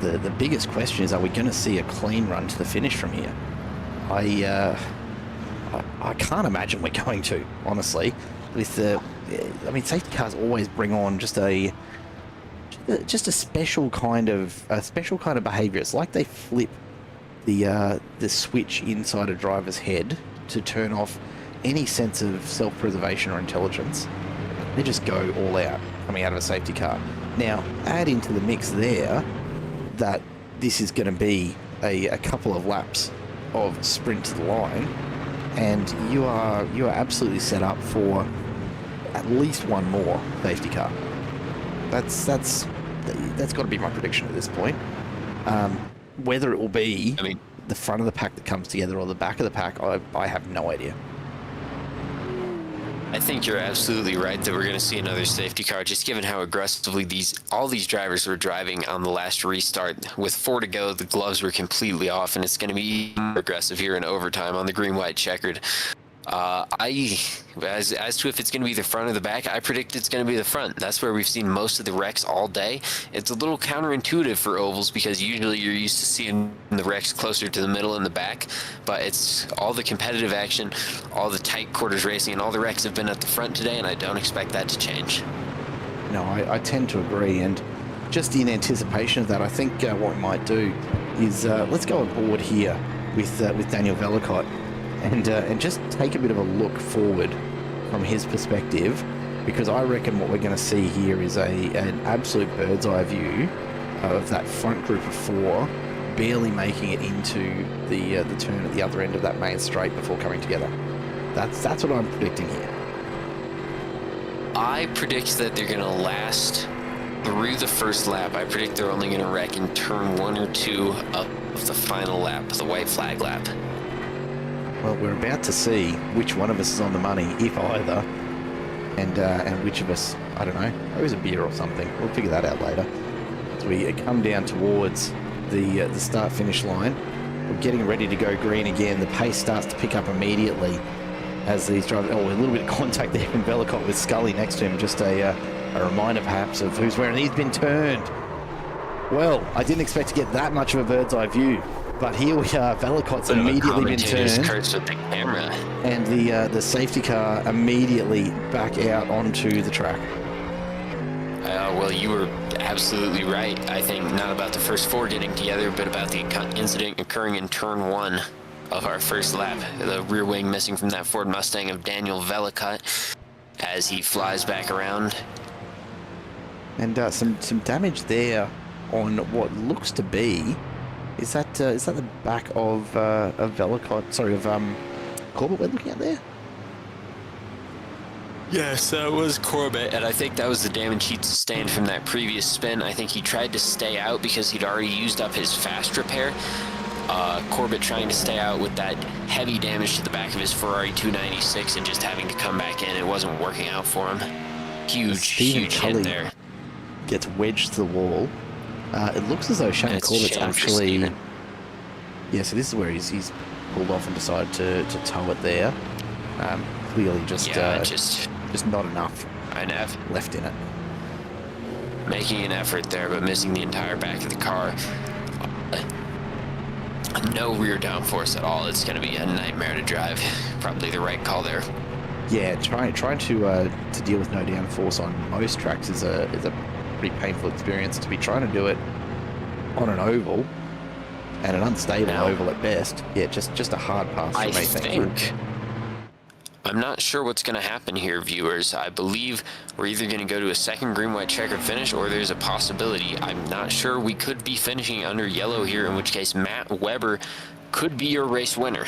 The biggest question is, are we going to see a clean run to the finish from here? I can't imagine we're going to, honestly. With safety cars always bring on just a special kind of behaviour. It's like they flip the switch inside a driver's head to turn off any sense of self-preservation or intelligence. They just go all out coming out of a safety car. Now, add into the mix there that this is going to be a couple of laps of sprint to the line, and you are absolutely set up for at least one more safety car. That's got to be my prediction at this point. Whether it will be the front of the pack that comes together or the back of the pack, I have no idea. I think you're absolutely right that we're going to see another safety car, just given how aggressively all these drivers were driving on the last restart. With 4 to go, the gloves were completely off, and it's going to be even more aggressive here in overtime on the green-white checkered. As to if it's going to be the front or the back, I predict it's going to be the front. That's where we've seen most of the wrecks all day. It's a little counterintuitive for ovals because usually you're used to seeing the wrecks closer to the middle and the back, but it's all the competitive action, all the tight quarters racing, and all the wrecks have been at the front today, and I don't expect that to change. No, I tend to agree, and just in anticipation of that, I think what we might do is let's go aboard here with Daniel Velicott and just take a bit of a look forward from his perspective, because I reckon what we're going to see here is an absolute bird's eye view of that front group of 4 barely making it into the turn at the other end of that main straight before coming together. That's what I'm predicting here. I predict that they're going to last through the first lap. I predict they're only going to wreck in turn 1 or 2 of the final lap, the white flag lap. Well, we're about to see which one of us is on the money, if either, and which of us, I don't know, owes a beer or something. We'll figure that out later. As we come down towards the start-finish line, we're getting ready to go green again. The pace starts to pick up immediately as these drivers... Oh, a little bit of contact there from Velicott with Scully next to him. Just a reminder, perhaps, of who's where. And he's been turned. Well, I didn't expect to get that much of a bird's eye view. But here we are. Velicott's immediately been turned. Curse with the camera. And the safety car immediately back out onto the track. Well, you were absolutely right. I think not about the first 4 getting together, but about the incident occurring in turn 1 of our first lap. The rear wing missing from that Ford Mustang of Daniel Velicott as he flies back around. And some damage there on what looks to be... Is that the back of Velicott? Sorry, of Corbett we're looking at there? Yes, that was Corbett, and I think that was the damage he'd sustained from that previous spin. I think he tried to stay out because he'd already used up his fast repair. Corbett trying to stay out with that heavy damage to the back of his Ferrari 296 and just having to come back in. It wasn't working out for him. Huge hit there. Gets wedged to the wall. It looks as though Shane Corbett's actually... Yeah, so this is where he's pulled off and decided to tow it there. Clearly just not enough left in it. Making an effort there, but missing the entire back of the car. No rear downforce at all. It's going to be a nightmare to drive. Probably the right call there. Yeah, trying to deal with no downforce on most tracks is a pretty painful experience. To be trying to do it on an oval and an unstable oval at best, yeah, just a hard pass for me. Thank you. I'm not sure what's going to happen here, viewers. I believe we're either going to go to a second green, white checkered finish, or there's a possibility. I'm not sure. We could be finishing under yellow here, in which case Matt Weber could be your race winner.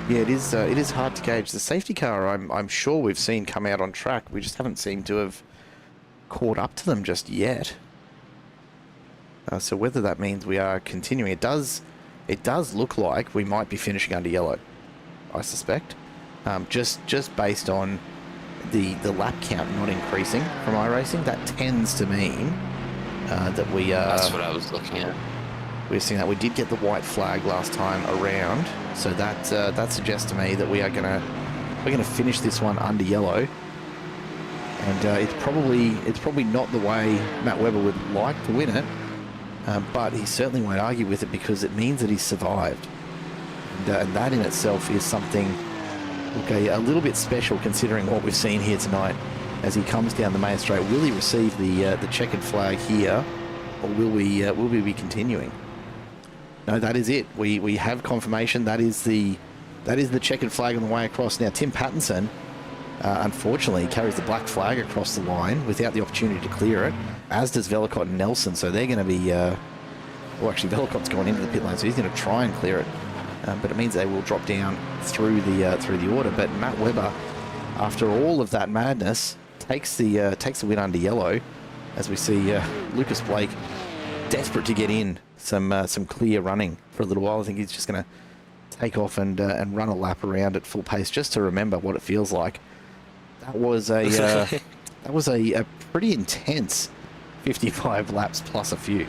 Yeah, it is hard to gauge. The safety car, I'm sure we've seen come out on track. We just haven't seemed to have caught up to them just yet. So whether that means we are continuing, it does look like we might be finishing under yellow, I suspect. Just based on the lap count not increasing from iRacing, that tends to mean that we are... That's what I was looking at. We're seeing that we did get the white flag last time around, so that suggests to me that we're gonna finish this one under yellow, and it's probably not the way Matt Weber would like to win it, but he certainly won't argue with it because it means that he's survived, and that in itself is something. Okay, a little bit special considering what we've seen here tonight. As he comes down the main straight, will he receive the checkered flag here, or will we be continuing? No, that is it. We have confirmation. That is the checkered flag on the way across. Now Tim Pattinson, unfortunately, carries the black flag across the line without the opportunity to clear it, as does Velicott and Nelson. So they're going to be, well, actually Velicott's gone into the pit lane, so he's going to try and clear it. But it means they will drop down through the order. But Matt Weber, after all of that madness, takes the win under yellow, as we see Lucas Blake desperate to get in some clear running for a little while. I think he's just going to take off and run a lap around at full pace just to remember what it feels like. That was a pretty intense 55 laps plus a few.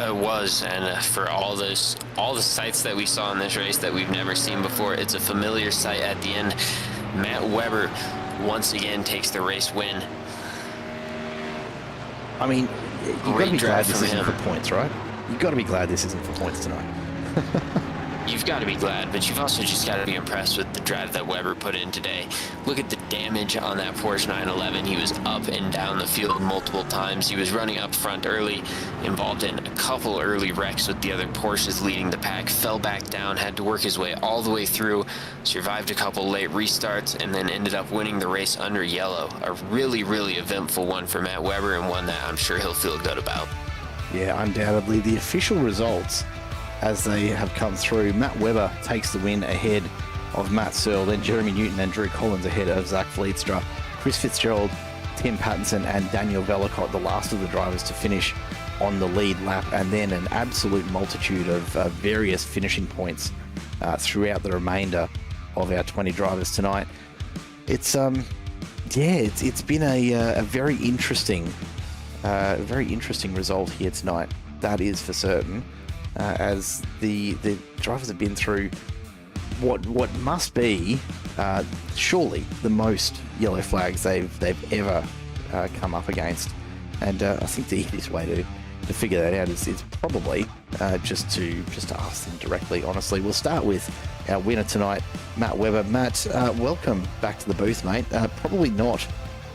It was, and for all the sights that we saw in this race that we've never seen before, it's a familiar sight at the end. Matt Weber once again takes the race win. I mean, you've got to be glad this isn't for points, right? You've got to be glad this isn't for points tonight. you've got to be glad, but you've also just got to be impressed with the drive that Webber put in today. Look at the damage on that Porsche 911. He was up and down the field multiple times. He was running up front early, involved in a couple early wrecks with the other Porsches leading the pack, fell back down, had to work his way all the way through, survived a couple late restarts, and then ended up winning the race under yellow. A really, really eventful one for Matt Webber, and one that I'm sure he'll feel good about. Yeah, undoubtedly. The official results as they have come through, Matt Webber takes the win ahead of Matt Searle, then Jeremy Newton and Drew Collins ahead of Zach Vlietstra. Chris Fitzgerald, Tim Pattinson and Daniel Vellacott, the last of the drivers to finish on the lead lap, and then an absolute multitude of various finishing points throughout the remainder of our 20 drivers tonight. It's been a very interesting result here tonight. That is for certain. As the drivers have been through what must be surely the most yellow flags they've ever come up against, and I think the easiest way to figure that out is probably just to ask them directly. Honestly, we'll start with our winner tonight, Matt Webber. Matt, welcome back to the booth, mate. Probably not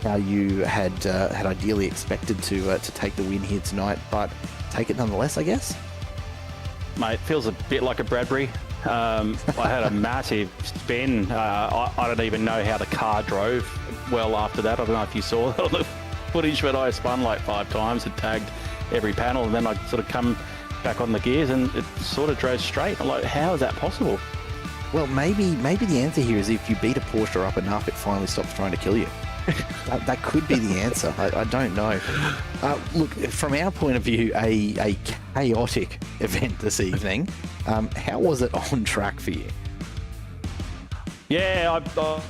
how you had ideally expected to take the win here tonight, but take it nonetheless, I guess. Mate, feels a bit like a Bradbury. I had a massive spin. I don't even know how the car drove well after that. I don't know if you saw that on the footage, but I spun like 5 times and tagged every panel, and then I sort of come back on the gears and it sort of drove straight. I'm like, how is that possible? Well, maybe the answer here is if you beat a Porsche up enough, it finally stops trying to kill you. That could be the answer. I don't know. Look, from our point of view, a chaotic event this evening. How was it on track for you? Yeah,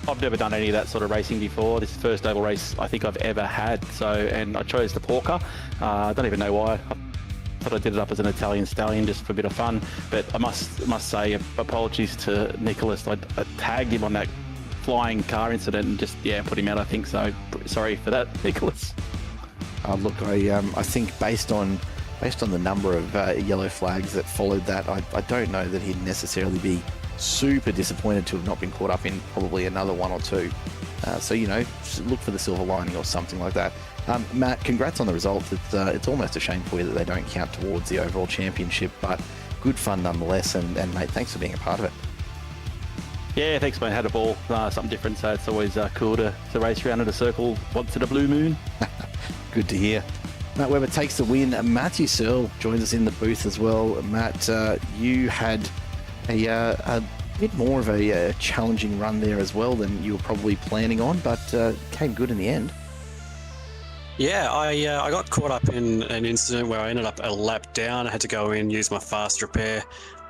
I've never done any of that sort of racing before. This is the first oval race I think I've ever had. And I chose the Porker. I don't even know why. I thought I did it up as an Italian stallion just for a bit of fun. But I must say, apologies to Nicholas. I tagged him on that flying car incident and just put him out, I think. So sorry for that, Nicholas. Look, I think based on the number of yellow flags that followed that, I don't know that he'd necessarily be super disappointed to have not been caught up in probably another one or two. So look for the silver lining or something like that. Matt, congrats on the result. It's almost a shame for you that they don't count towards the overall championship, but good fun nonetheless. And mate, thanks for being a part of it. Yeah, thanks, mate. Had a ball, something different, so it's always cool to race around in a circle once in a blue moon. Good to hear. Matt Webber takes the win. Matthew Searle joins us in the booth as well. Matt, you had a bit more of a challenging run there as well than you were probably planning on, but came good in the end. Yeah, I got caught up in an incident where I ended up a lap down. I had to go in, use my fast repair,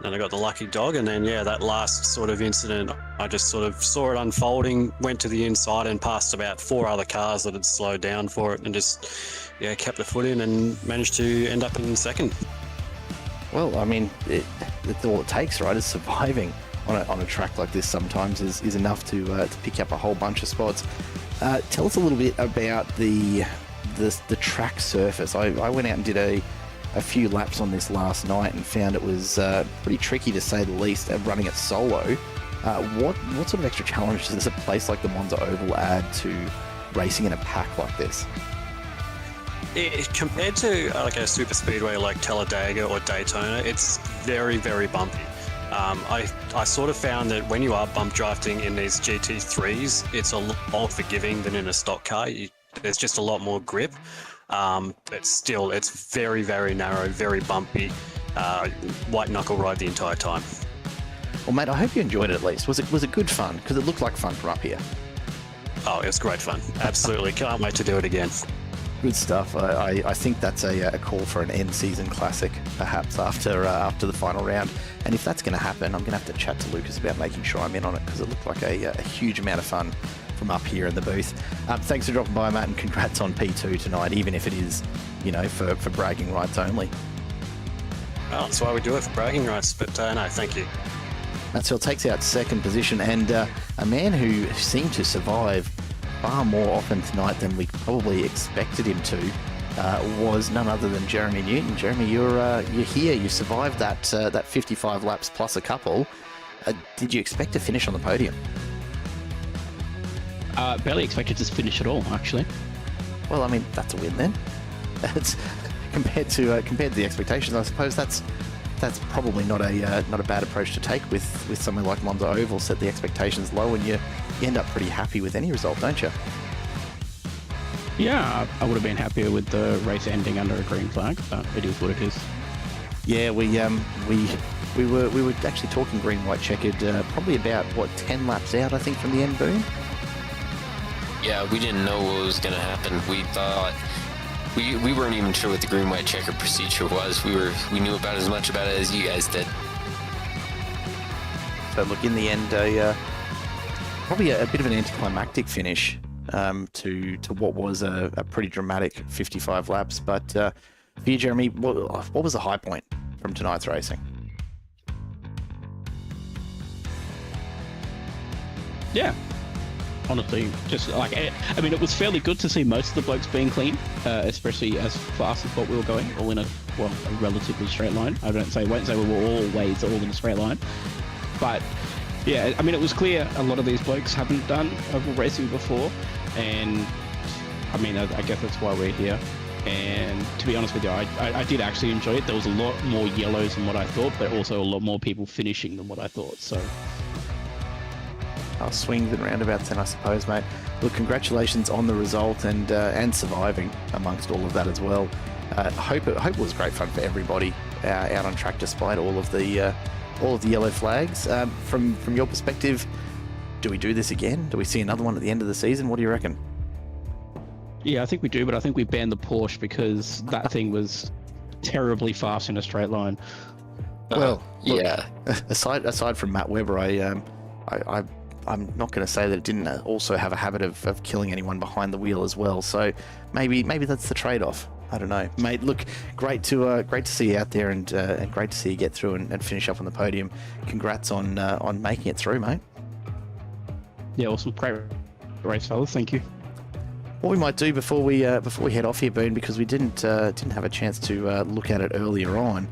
and I got the lucky dog. And then, that last sort of incident, I just sort of saw it unfolding, went to the inside and passed about 4 other cars that had slowed down for it, and just, kept the foot in and managed to end up in second. Well, I mean, it's all it takes, right? Is surviving on a track like this sometimes is enough to pick up a whole bunch of spots. Tell us a little bit about the track surface. I went out and did a few laps on this last night and found it was pretty tricky to say the least, running it solo. What sort of extra challenge does a place like the Monza Oval add to racing in a pack like this? Compared to like a super speedway like Talladega or Daytona, it's very, very bumpy. I sort of found that when you are bump drafting in these GT3s, it's a lot more forgiving than in a stock car. There's just a lot more grip, but still, it's very, very narrow, very bumpy, white knuckle ride the entire time. Well, mate, I hope you enjoyed it at least. Was it good fun? Because it looked like fun from up here. Oh, it was great fun. Absolutely. Can't wait to do it again. Good stuff. I think that's a call for an end-season classic, perhaps, after the final round. And if that's going to happen, I'm going to have to chat to Lucas about making sure I'm in on it, because it looked like a huge amount of fun from up here in the booth. Thanks for dropping by, Matt, and congrats on P2 tonight, even if it is, for bragging rights only. Well, that's why we do it, for bragging rights. But no, thank you. Matt Searle takes out second position, and a man who seemed to survive far more often tonight than we probably expected him to. was none other than Jeremy Newton. Jeremy, you're here. You survived that 55 laps plus a couple. Did you expect to finish on the podium? Barely expected to finish at all, actually. Well, I mean, that's a win then. That's compared to the expectations. I suppose that's probably not a bad approach to take with somewhere like Monza Oval. Set the expectations low, and you end up pretty happy with any result, don't you? Yeah, I would have been happier with the race ending under a green flag, but it is what it is. Yeah, we were actually talking green-white checkered probably about 10 laps out, I think, from the end, Boone. Yeah, we didn't know what was going to happen. We thought we weren't even sure what the green-white checker procedure was. We knew about as much about it as you guys did. So look, in the end, probably a bit of an anticlimactic finish to what was a pretty dramatic 55 laps. But for you, Jeremy, what was the high point from tonight's racing? Yeah. Honestly, just like, I mean, it was fairly good to see most of the blokes being clean, especially as fast as what we were going, all in a relatively straight line. I won't say we were always all in a straight line, but yeah, I mean, it was clear a lot of these blokes haven't done oval racing before, and I mean, I guess that's why we're here. And to be honest with you, I did actually enjoy it. There was a lot more yellows than what I thought, but also a lot more people finishing than what I thought. So. Swings and roundabouts then, I suppose, mate. Look, congratulations on the result and surviving amongst all of that as well. Hope it was great fun for everybody out on track despite all of the yellow flags. From your perspective, do we do this again? Do we see another one at the end of the season? What do you reckon? Yeah, I think we do, but I think we banned the Porsche because that thing was terribly fast in a straight line. Well, look, yeah. Aside from Matt Webber, I'm not going to say that it didn't also have a habit of killing anyone behind the wheel as well. So maybe that's the trade-off. I don't know, mate. Look, great to see you out there and great to see you get through and finish up on the podium. Congrats on making it through, mate. Yeah, awesome, great race, fellas. Thank you. What we might do before we head off here, Boone, because we didn't have a chance to look at it earlier on,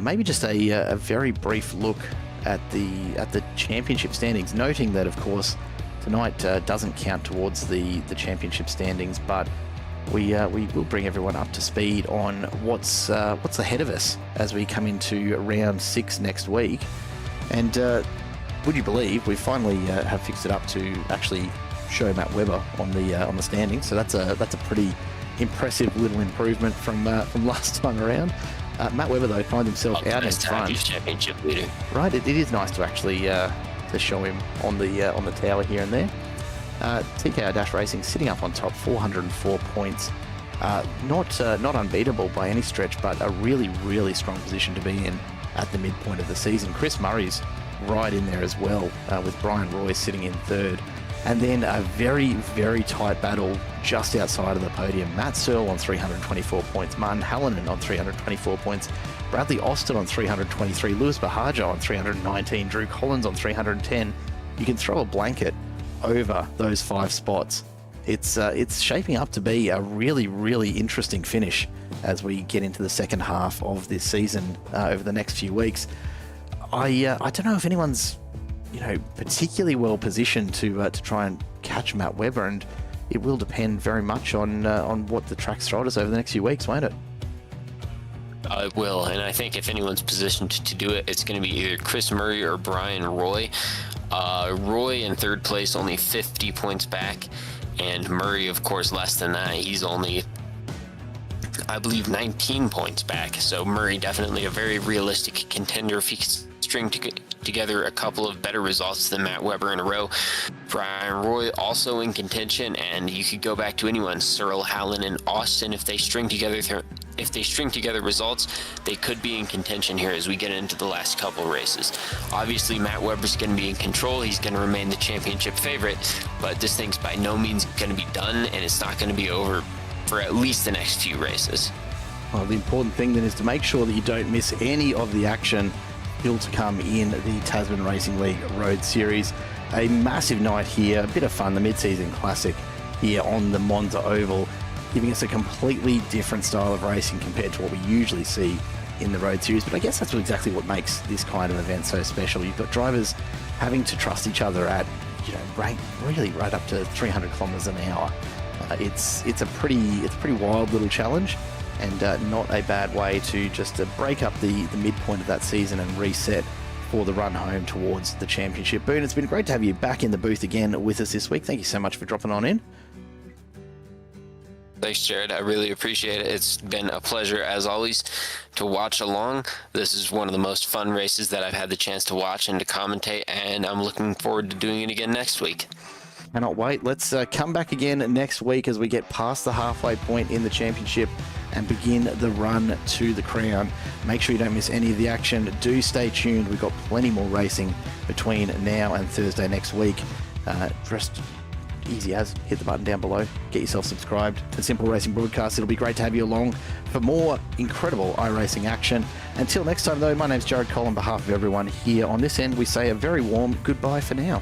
maybe just a very brief look at the championship standings, noting that of course tonight doesn't count towards the championship standings, but we will bring everyone up to speed on what's ahead of us as we come into round 6 next week. And would you believe we finally have fixed it up to actually show Matt Webber on the standings, so that's a pretty impressive little improvement from last time around. Matt Webber, though, finds himself out in front. Championship leader. Right, it is nice to actually to show him on the tower here and there. TKR Racing sitting up on top, 404 points. Not unbeatable by any stretch, but a really, really strong position to be in at the midpoint of the season. Chris Murray's right in there as well, with Brian Roy sitting in third. And then a very, very tight battle just outside of the podium. Matt Searle on 324 points. Martin Hallinan on 324 points. Bradley Austin on 323. Lewis Bahaja on 319. Drew Collins on 310. You can throw a blanket over those 5 spots. It's shaping up to be a really, really interesting finish as we get into the second half of this season over the next few weeks. I don't know if anyone's particularly well positioned to try and catch Matt Webber, and it will depend very much on what the track's throw at us over the next few weeks, won't it? It will, and I think if anyone's positioned to do it, it's going to be either Chris Murray or Brian Roy. Roy in third place, only 50 points back, and Murray, of course, less than that. He's only, I believe, 19 points back. So Murray definitely a very realistic contender if he can string together a couple of better results than Matt Webber in a row. Brian Roy also in contention, and you could go back to anyone, Searle, Hallinan, and Austin. If they string together results, they could be in contention here as we get into the last couple races. Obviously, Matt Webber's going to be in control. He's going to remain the championship favorite, but this thing's by no means going to be done, and it's not going to be over for at least the next few races. Well, the important thing then is to make sure that you don't miss any of the action still to come in the Tasman Racing League Road Series. A massive night here, a bit of fun, the Midseason Classic here on the Monza Oval. giving us a completely different style of racing compared to what we usually see in the Road Series. But I guess that's exactly what makes this kind of event so special. You've got drivers having to trust each other at, really right up to 300 kilometers an hour. It's a pretty wild little challenge, and not a bad way to just break up the midpoint of that season and reset for the run home towards the championship. Boone, it's been great to have you back in the booth again with us this week. Thank you so much for dropping on in. Thanks, Jared. I really appreciate it. It's been a pleasure, as always, to watch along. This is one of the most fun races that I've had the chance to watch and to commentate, and I'm looking forward to doing it again next week. Cannot wait. Let's come back again next week as we get past the halfway point in the championship and begin the run to the crown. Make sure you don't miss any of the action. Do stay tuned. We've got plenty more racing between now and Thursday next week. Just easy as hit the button down below, get yourself subscribed to Simple Racing Broadcast. It'll be great to have you along for more incredible iRacing action. Until next time though, my name's Jared Cole. On behalf of everyone here on this end, we say a very warm goodbye for now.